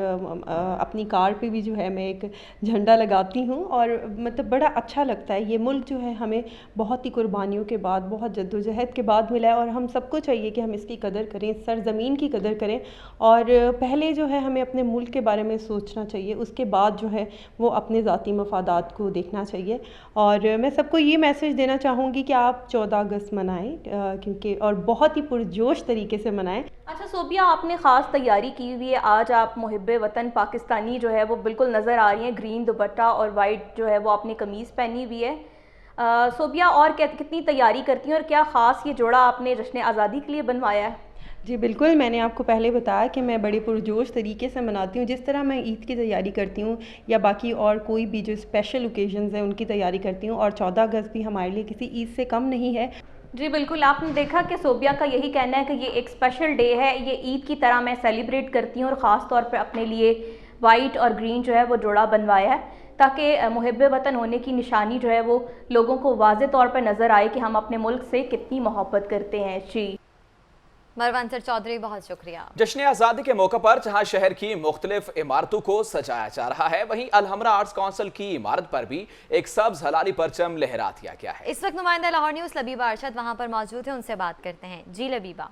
अपनी कार पे भी जो है मैं एक झंडा लगाती हूँ और मतलब बड़ा अच्छा लगता है। ये मुल्क जो है हमें बहुत ही कुर्बानियों के बाद, बहुत जद्दोजहद के बाद मिला है और हम सबको चाहिए कि हम इसकी कदर करें, सरज़मीन की कदर करें। और पहले जो है हमें अपने मुल्क के बारे में सोचना चाहिए, उसके बाद जो है वो अपने ज़ाती मफादात को देखना चाहिए। और मैं सबको ये मैसेज देना चाहूँगी कि आप 14 अगस्त मनाएं, क्योंकि और बहुत ही पुरजोश तरीके से मनाएं। अच्छा सोबिया, आपने ख़ास तैयारी की हुई है। आज आप मुहिब्बे वतन पाकिस्तानी जो है वो बिल्कुल नज़र आ रही हैं। ग्रीन दुपट्टा और वाइट जो है वो आपने कमीज़ पहनी हुई है। सोबिया, और कितनी तैयारी करती हैं और क्या ख़ास ये जोड़ा आपने जश्न आज़ादी के लिए बनवाया है? जी बिल्कुल, मैंने आपको पहले बताया कि मैं बड़े पुरजोश तरीके से मनाती हूँ। जिस तरह मैं ईद की तैयारी करती हूँ या बाकी और कोई भी जो स्पेशल ओकेजन्स हैं उनकी तैयारी करती हूँ, और 14 अगस्त भी हमारे लिए किसी ईद से कम नहीं है। जी बिल्कुल, आपने देखा कि सोबिया का यही कहना है कि ये एक स्पेशल डे है, ये ईद की तरह मैं सेलिब्रेट करती हूँ और ख़ास तौर पर अपने लिए वाइट और ग्रीन जो है वो जोड़ा बनवाया है ताकि मुहिब वतन होने की निशानी जो है वो लोगों को वाज़े तौर पर नज़र आए कि हम अपने मुल्क से कितनी मोहब्बत करते हैं। जी मरवंतर चौधरी, बहुत शुक्रिया। जश्न आज़ादी के मौके पर जहां शहर की मुख्तलिफ इमारतों को सजाया जा रहा है, वहीं अलहमरा आर्ट्स काउंसिल की इमारत पर भी एक सब्ज हलाली परचम लहरा दिया गया है। इस वक्त नुमाइंदा लाहौर न्यूज़ लबीबा अरशद वहां पर मौजूद है, उनसे बात करते हैं। जी लबीबा।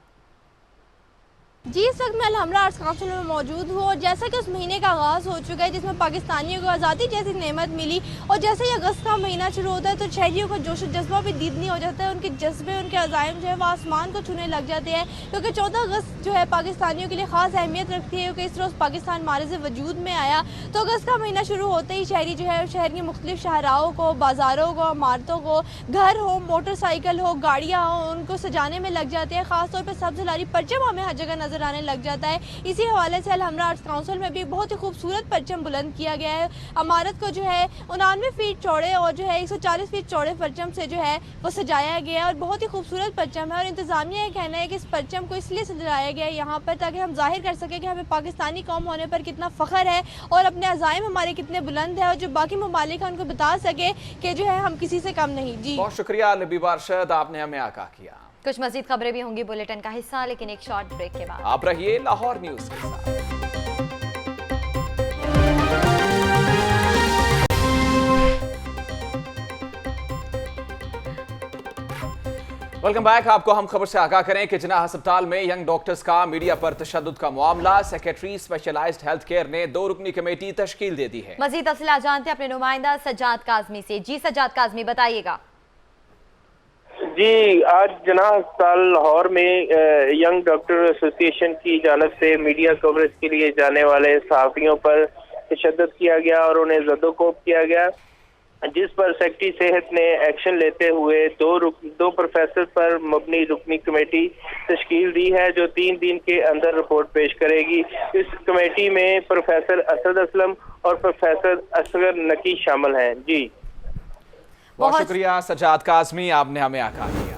जी, इस वक्त मैं अलहमरा आर्ट्स काउंसिल में मौजूद हूँ और जैसा कि उस महीने का आगाज़ हो चुका है जिसमें पाकिस्तानियों को आज़ादी जैसी नेमत मिली और जैसे ही अगस्त का महीना शुरू होता है तो शहरियों का जोश जज्बा भी दीदनी हो जाता है। उनके जज्बे, उनके अज़ाइम जो है वो आसमान को छूने लग जाते हैं, क्योंकि 14 अगस्त जो है पाकिस्तानियों के लिए ख़ास अहमियत रखती है, क्योंकि इस रोज़ पाकिस्तान मारिज़ वजूद में आया। तो अगस्त का महीना शुरू होते ही शहरी जो है शहर की मुख्तलिफ शाहराओं को, बाज़ारों को, इमारतों को, घर हो, मोटरसाइकिल हो, गाड़ियाँ हो, उनको सजाने में लग जाते हैं। ख़ासतौर पर सब्ज़ हलाली परचम हमें हर जगह नज़र आने लग जाता है। इसी हवाले से अलहमरा आर्ट्स काउंसिल में भी बहुत ही खूबसूरत परचम बुलंद किया गया है। इमारत को जो है 99 फीट चौड़े और जो है 140 फीट चौड़े परचम से जो है वो सजाया गया है और बहुत ही खूबसूरत परचम है। और इंतज़ामिया का कहना है कि इस परचम को इसलिए सजाया गया है यहाँ पर ताकि हम जाहिर कर सकें कि हमें पाकिस्तानी कौम होने पर कितना फ़ख्र है और अपने अज़ाइम हमारे कितने बुलंद है और जो बाकी ममालिक हैं उनको बता सके कि जो है हम किसी से कम नहीं। जी बहुत शुक्रिया लबीबा अरशद, आपने हमें आगाह किया। कुछ मज़ीद खबरें भी होंगी बुलेटिन का हिस्सा, लेकिन एक शॉर्ट ब्रेक के बाद आप रहिए लाहौर न्यूज़ के साथ। Welcome back. आपको हम खबर से आगाह करें कि जिन्ना अस्पताल में यंग डॉक्टर्स का मीडिया पर तशद्दुद का मामला, सेक्रेटरी स्पेशलाइज्ड हेल्थ केयर ने 2 रुकनी कमेटी तश्कील दे दी है। मज़ीद तफसीलात जानते हैं अपने नुमाइंदा सज्जाद काज़मी से। जी सज्जाद काज़मी, बताइएगा। जी, आज जिन्ना अस्पताल लाहौर में यंग डॉक्टर एसोसिएशन की जानब से मीडिया कवरेज के लिए जाने वाले सहाफ़ियों पर तशद्दुद किया गया और उन्हें ज़दोकोब किया गया, जिस पर सेक्रेटरी सेहत ने एक्शन लेते हुए दो प्रोफेसर पर मबनी रुकनी कमेटी तश्कील दी है, जो 3 दिन के अंदर रिपोर्ट पेश करेगी। इस कमेटी में प्रोफेसर असद असलम और प्रोफेसर असगर नकी शामिल हैं। जी बहुत शुक्रिया सज्जाद काज़मी, आपने हमें आगाह किया।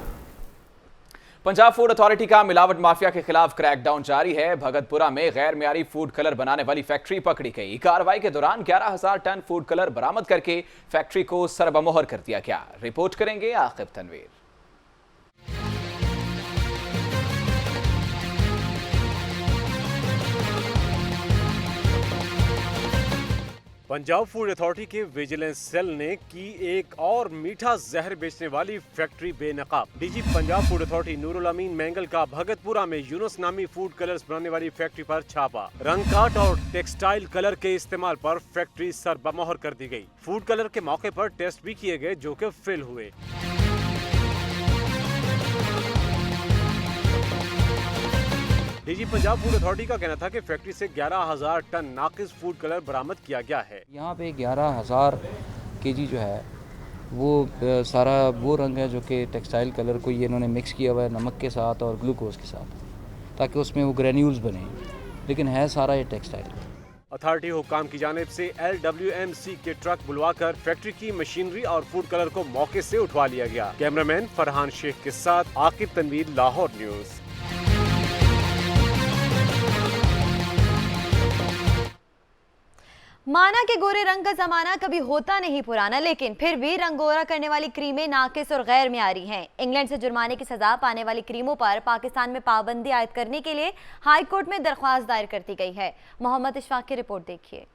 पंजाब फूड अथॉरिटी का मिलावट माफिया के खिलाफ क्रैकडाउन जारी है। भगतपुरा में गैर मियारी फूड कलर बनाने वाली फैक्ट्री पकड़ी गई। कार्रवाई के दौरान 11,000 टन फूड कलर बरामद करके फैक्ट्री को सरबमोहर कर दिया गया। रिपोर्ट करेंगे आकिब तनवीर। पंजाब फूड अथॉरिटी के विजिलेंस सेल ने की एक और मीठा जहर बेचने वाली फैक्ट्री बेनकाब। DG Punjab food authority Noor-ul Amin Mangal का भगतपुरा में यूनुस नामी फूड कलर्स बनाने वाली फैक्ट्री पर छापा। रंगकाट और टेक्सटाइल कलर के इस्तेमाल पर फैक्ट्री सरबमोहर कर दी गई। फूड कलर के मौके पर टेस्ट भी किए गए जो कि फेल हुए। डीजी पंजाब फूड अथॉरिटी का कहना था कि फैक्ट्री से 11,000 टन नाकिस फूड कलर बरामद किया गया है। यहाँ पे 11,000 केजी जो है वो सारा वो रंग है जो कि टेक्सटाइल कलर को ये इन्होंने मिक्स किया हुआ है नमक के साथ और ग्लूकोज के साथ, ताकि उसमें वो ग्रेन्यूल्स बने, लेकिन है सारा ये टेक्सटाइल। अथॉरिटी हुक्काम की जानिब से LWMC के ट्रक बुलवाकर फैक्ट्री की मशीनरी और फूड कलर को मौके से उठवा लिया गया। कैमरामैन फरहान शेख के साथ आकिब तनवीर, लाहौर न्यूज़। माना कि गोरे रंग का जमाना कभी होता नहीं पुराना, लेकिन फिर भी रंग गोरा करने वाली क्रीमें नाकिस और गैर मियारी हैं। इंग्लैंड से जुर्माने की सजा पाने वाली क्रीमों पर पाकिस्तान में पाबंदी आयद करने के लिए हाई कोर्ट में दरख्वास्त दायर कर दी गई है। मोहम्मद इशफाक की रिपोर्ट देखिए।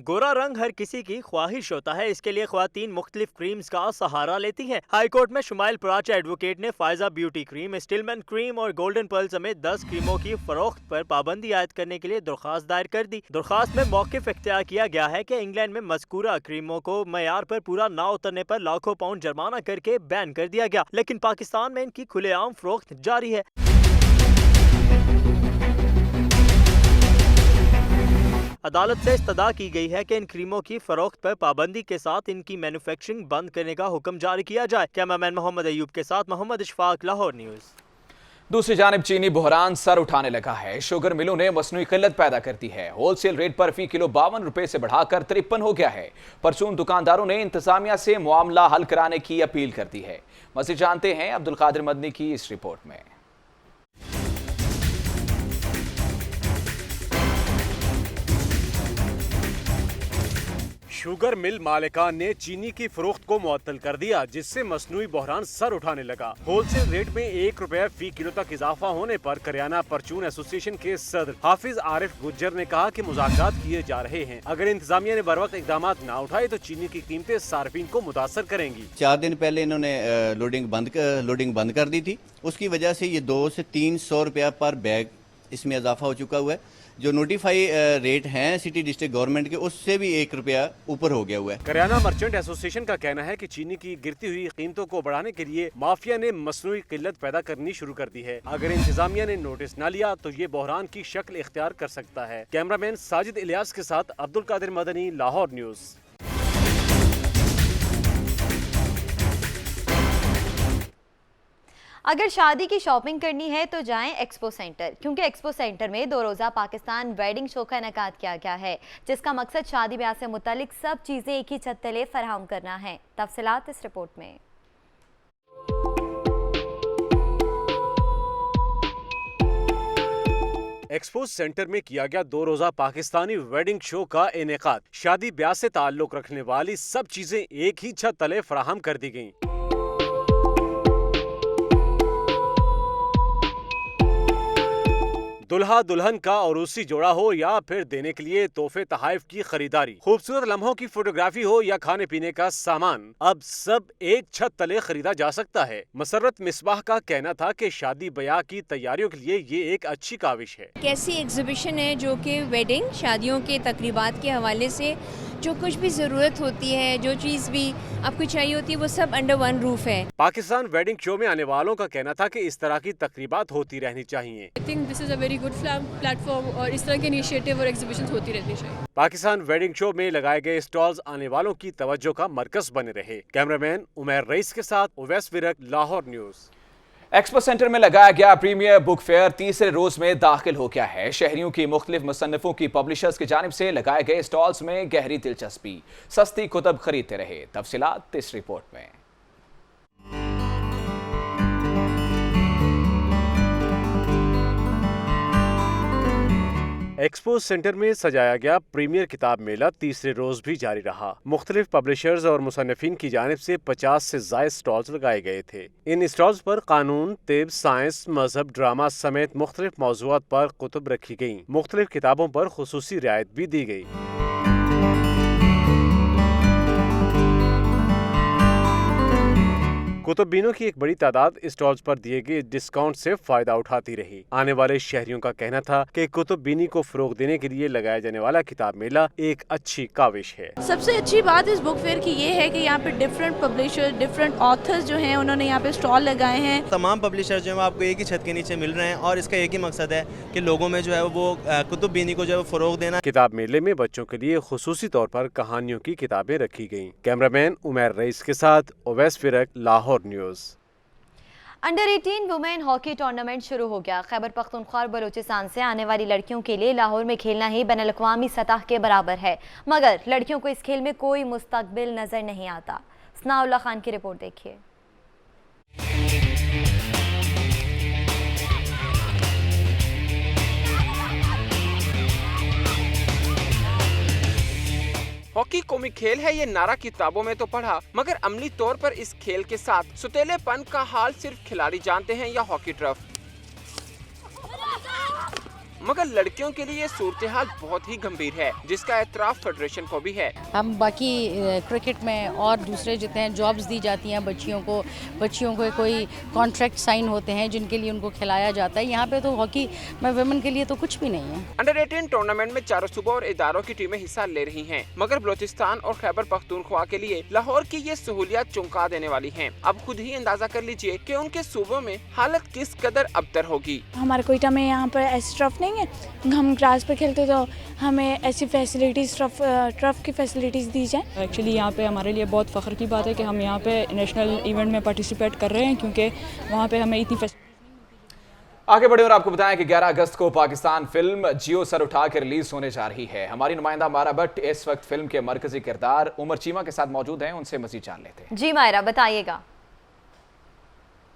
गोरा रंग हर किसी की ख्वाहिश होता है, इसके लिए ख्वातीन मुख्तलिफ क्रीम्स का सहारा लेती हैं। हाई कोर्ट में शुमाइल पराचा एडवोकेट ने Faiza beauty cream, Stillman cream और गोल्डन पर्ल समेत 10 क्रीमों की फरोख्त पर पाबंदी आयद करने के लिए दरख्वास्त दायर कर दी। दरख्वास्त में मौक़िफ़ इख्तियार किया गया है कि इंग्लैंड में मज़कूरा क्रीमों को मयार पर पूरा ना उतरने पर लाखों पाउंड जुर्माना करके बैन कर दिया गया, लेकिन पाकिस्तान में इनकी खुलेआम फरोख्त जारी है। अदालत से इस्तदा की गई है कि इन क्रीमों की फरोख्त पर पाबंदी के साथ इनकी मैन्युफैक्चरिंग बंद करने का हुक्म जारी किया जाए। कैमरामैन मोहम्मद अयूब के साथ मोहम्मद इशफाक, लाहौर न्यूज़। दूसरी जानिब चीनी बुहरान सर उठाने लगा है। शुगर मिलों ने मसनूई किल्लत पैदा कर दी है। होलसेल रेट पर फी किलो 52 रुपए से बढ़ाकर 53 हो गया है। परचून दुकानदारों ने इंतजामिया से मामला हल कराने की अपील कर दी है। मज़ीद जानते हैं अब्दुल कादिर मदनी की इस रिपोर्ट में। शुगर मिल मालिकान ने चीनी की फरोख्त को मुअत्तल कर दिया, जिससे मसनूई बहरान सर उठाने लगा। होलसेल रेट में 1 रुपया फी किलो तक इजाफा होने पर करियाना परचून एसोसिएशन के सदर हाफिज आरिफ गुज्जर ने कहा कि मुज़ाकरात किए जा रहे हैं। अगर इंतजामिया ने बरवक्त इकदाम न उठाए तो चीनी की कीमतें सार्फिन को मुतासर करेंगी। 4 दिन पहले इन्होंने लोडिंग बंद कर दी थी। उसकी वजह से ये 200 से 300 रुपया पर बैग इसमें इजाफा हो चुका हुआ है। जो नोटिफाई रेट हैं सिटी डिस्ट्रिक्ट गवर्नमेंट के, उससे भी 1 रुपया ऊपर हो गया हुआ है। करियाना मर्चेंट एसोसिएशन का कहना है कि चीनी की गिरती हुई कीमतों को बढ़ाने के लिए माफिया ने मसनूई किल्लत पैदा करनी शुरू कर दी है। अगर इंतजामिया ने नोटिस न लिया तो ये बहरान की शक्ल इख्तियार कर सकता है। कैमरामैन साजिद इलियास के साथ अब्दुल कादिर मदनी, लाहौर न्यूज़। अगर शादी की शॉपिंग करनी है तो जाएं एक्सपो सेंटर, क्योंकि एक्सपो सेंटर में 2 रोज़ा पाकिस्तान वेडिंग शो का इनेकाद किया गया है, जिसका मकसद शादी ब्याह से मुतालिक सब चीज़ें एक ही छत तले फराहम करना है। तफसीलात इस रिपोर्ट में। एक्सपो सेंटर में किया गया 2 रोज़ा पाकिस्तानी वेडिंग शो का इनेकाद। शादी ब्याह से ताल्लुक रखने वाली सब चीजें एक ही छत तले फराहम कर दी गयी। दुल्हा दुल्हन का औरूसी जोड़ा हो या फिर देने के लिए तोहफे तहाइफ की खरीदारी, खूबसूरत लम्हों की फोटोग्राफी हो या खाने पीने का सामान, अब सब एक छत तले खरीदा जा सकता है। मसरत मिसबाह का कहना था कि शादी ब्याह की तैयारियों के लिए ये एक अच्छी काविश है। कैसी एग्जीबिशन है जो कि वेडिंग शादियों के तकरीबात के हवाले से जो कुछ भी ज़रूरत होती है, जो चीज़ भी आपको चाहिए होती है, वो सब अंडर वन रूफ है। पाकिस्तान वेडिंग शो में आने वालों का कहना था कि इस तरह की तकरीबात होती रहनी चाहिए। I think this is a very good platform और इस तरह के इनिशिएटिव और एग्जीबिशंस होती रहनी चाहिए। पाकिस्तान वेडिंग शो में लगाए गए स्टॉल्स आने वालों की तवज्जो का मरकज बने रहे। कैमरामैन उमैर रईस के साथ Uwais Virk, Lahore news. Expo centre में लगाया गया प्रीमियर बुक फेयर तीसरे रोज में दाखिल हो गया है। शहरियों की मुख्तलिफ मुसन्निफों की पब्लिशर्स की जानिब से लगाए गए स्टॉल्स में गहरी दिलचस्पी, सस्ती कुतब खरीदते रहे। तफसीलात इस रिपोर्ट में। एक्सपो सेंटर में सजाया गया प्रीमियर किताब मेला तीसरे रोज भी जारी रहा। मुख्तलिफ पब्लिशर्स और मुसन्निफिन की जानिब से 50 से ज़ायद स्टॉल्स लगाए गए थे। इन स्टॉल्स पर कानून, तिब, साइंस, मजहब, ड्रामा समेत मुख्तलिफ मौज़ूआत पर कुतुब रखी गयी। मुख्तलिफ किताबों पर खुसूसी रियायत भी दी गई। कुतुबीनों की एक बड़ी तादाद स्टॉल्स पर दिए गए डिस्काउंट से फायदा उठाती रही। आने वाले शहरियों का कहना था कि कुतुबीनी को फरोग देने के लिए लगाया जाने वाला किताब मेला एक अच्छी काविश है। सबसे अच्छी बात इस बुक फेयर की ये है कि यहाँ पे डिफरेंट पब्लिशर, डिफरेंट ऑथर्स जो हैं उन्होंने यहाँ पे स्टॉल लगाए हैं। तमाम पब्लिशर जो है आपको एक ही छत के नीचे मिल रहे हैं और इसका एक ही मकसद है कि लोगों में जो है वो कुतुबीनी को जो है फरोग देना। किताब मेले में बच्चों के लिए खुसूसी तौर पर कहानियों की किताबें रखी गयी। कैमरामैन उमैर रईस के साथ Uwais Firaq, Lahore news. Under 18 women hockey tournament शुरू हो गया। खैबर पख्तूनख्वा और बलूचिस्तान से आने वाली लड़कियों के लिए लाहौर में खेलना ही बैनुल-अक़वामी सतह के बराबर है, मगर लड़कियों को इस खेल में कोई मुस्तकबिल नजर नहीं आता। सनाउल्लाह खान की रिपोर्ट देखिए। हॉकी कौमी खेल है ये नारा किताबों में तो पढ़ा, मगर अमली तौर पर इस खेल के साथ सुतेलेपन का हाल सिर्फ खिलाड़ी जानते हैं या हॉकी टर्फ। मगर लड़कियों के लिए सूरत हाल बहुत ही गंभीर है, जिसका एतराफ फेडरेशन को भी है। हम बाकी क्रिकेट में और दूसरे जितने जॉब्स दी जाती हैं बच्चियों को कोई कॉन्ट्रैक्ट साइन होते हैं जिनके लिए उनको खिलाया जाता है। यहाँ पे तो हॉकी में वुमेन के लिए तो कुछ भी नहीं है। अंडर 18 टूर्नामेंट में 4 सूबों और इदारों की टीमें हिस्सा ले रही हैं, मगर बलूचिस्तान और खैबर पख्तूनख्वा के लिए लाहौर की ये सहूलियत चौंका देने वाली है। अब खुद ही अंदाजा कर लीजिए कि उनके सूबों में हालत किस कदर अबतर होगी। हमारे कोयटा में यहाँ पर ऐसी ट्रफ नहीं है, हम ग्रास पे खेलते तो हमें ऐसी फैसिलिटीज़ ट्रफ की फैसिलिटीज़ दी जाए। एक्चुअली यहाँ पे हमारे लिए बहुत फ़ख्र की बात है कि हम यहाँ पे नेशनल इवेंट में पार्टिसिपेट कर रहे हैं, क्योंकि वहाँ पे हमें इतनी आगे बढ़े और आपको बताएं कि 11 अगस्त को पाकिस्तान फिल्म जियो सर उठा के रिलीज होने जा रही है। हमारी नुमाइंदा मायरा भट्ट इस वक्त फिल्म के मरकजी किरदार उमर चीमा के साथ मौजूद हैं, उनसे मजीद जान लेते हैं। जी मायरा, बताइएगा।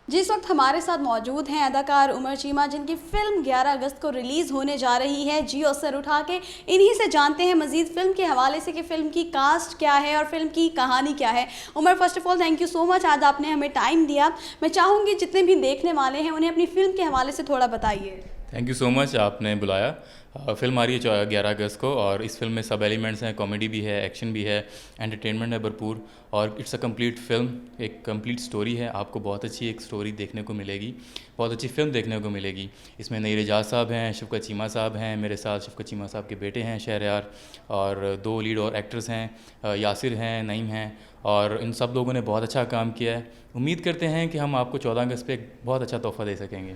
जी इस वक्त हमारे साथ मौजूद हैं अदाकार उमर चीमा, जिनकी फ़िल्म 11 अगस्त को रिलीज़ होने जा रही है। जियो सर उठा के इन्हीं से जानते हैं मज़ीद फ़िल्म के हवाले से कि फ़िल्म की कास्ट क्या है और फ़िल्म की कहानी क्या है। Umar, first of all thank you so much, आज आपने हमें टाइम दिया। मैं चाहूँगी जितने भी देखने वाले हैं उन्हें अपनी फ़िल्म के हवाले से थोड़ा बताइए। थैंक यू सो मच, आपने बुलाया। फ़िल्म आ रही है 11 अगस्त को और इस फिल्म में सब एलिमेंट्स हैं, कॉमेडी भी है, एक्शन भी है, एंटरटेनमेंट है भरपूर और इट्स अ कंप्लीट फिल्म, एक कंप्लीट स्टोरी है। आपको बहुत अच्छी एक स्टोरी देखने को मिलेगी, बहुत अच्छी फिल्म देखने को मिलेगी। इसमें नईर एजाज साहब हैं, शफकत चीमा साहब हैं, मेरे साथ शफकत चीमा साहब के बेटे हैं शहरयार, और 2 लीड और एक्टर्स हैं, यासिर हैं, नईम हैं, और इन सब लोगों ने बहुत अच्छा काम किया है। उम्मीद करते हैं कि हम आपको 14 अगस्त पे एक बहुत अच्छा तोहफ़ा दे सकेंगे।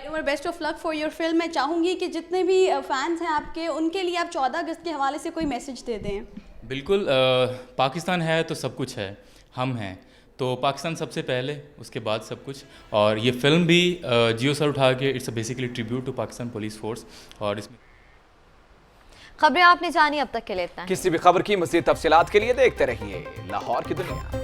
Umar, best of luck for your film. मैं चाहूँगी कि जितने भी फैंस हैं आपके, उनके लिए आप 14 अगस्त के हवाले से कोई मैसेज दे दें। बिल्कुल, पाकिस्तान है तो सब कुछ है, हम हैं तो पाकिस्तान सबसे पहले, उसके बाद सब कुछ। और ये फिल्म भी जियो सर उठा के it's basically tribute to Pakistan police force. और इसमें खबरें आपने जानी, अब तक के लिए इतना। किसी भी खबर की मज़ीद तफसीलात के लिए देखते रहिए लाहौर की दुनिया।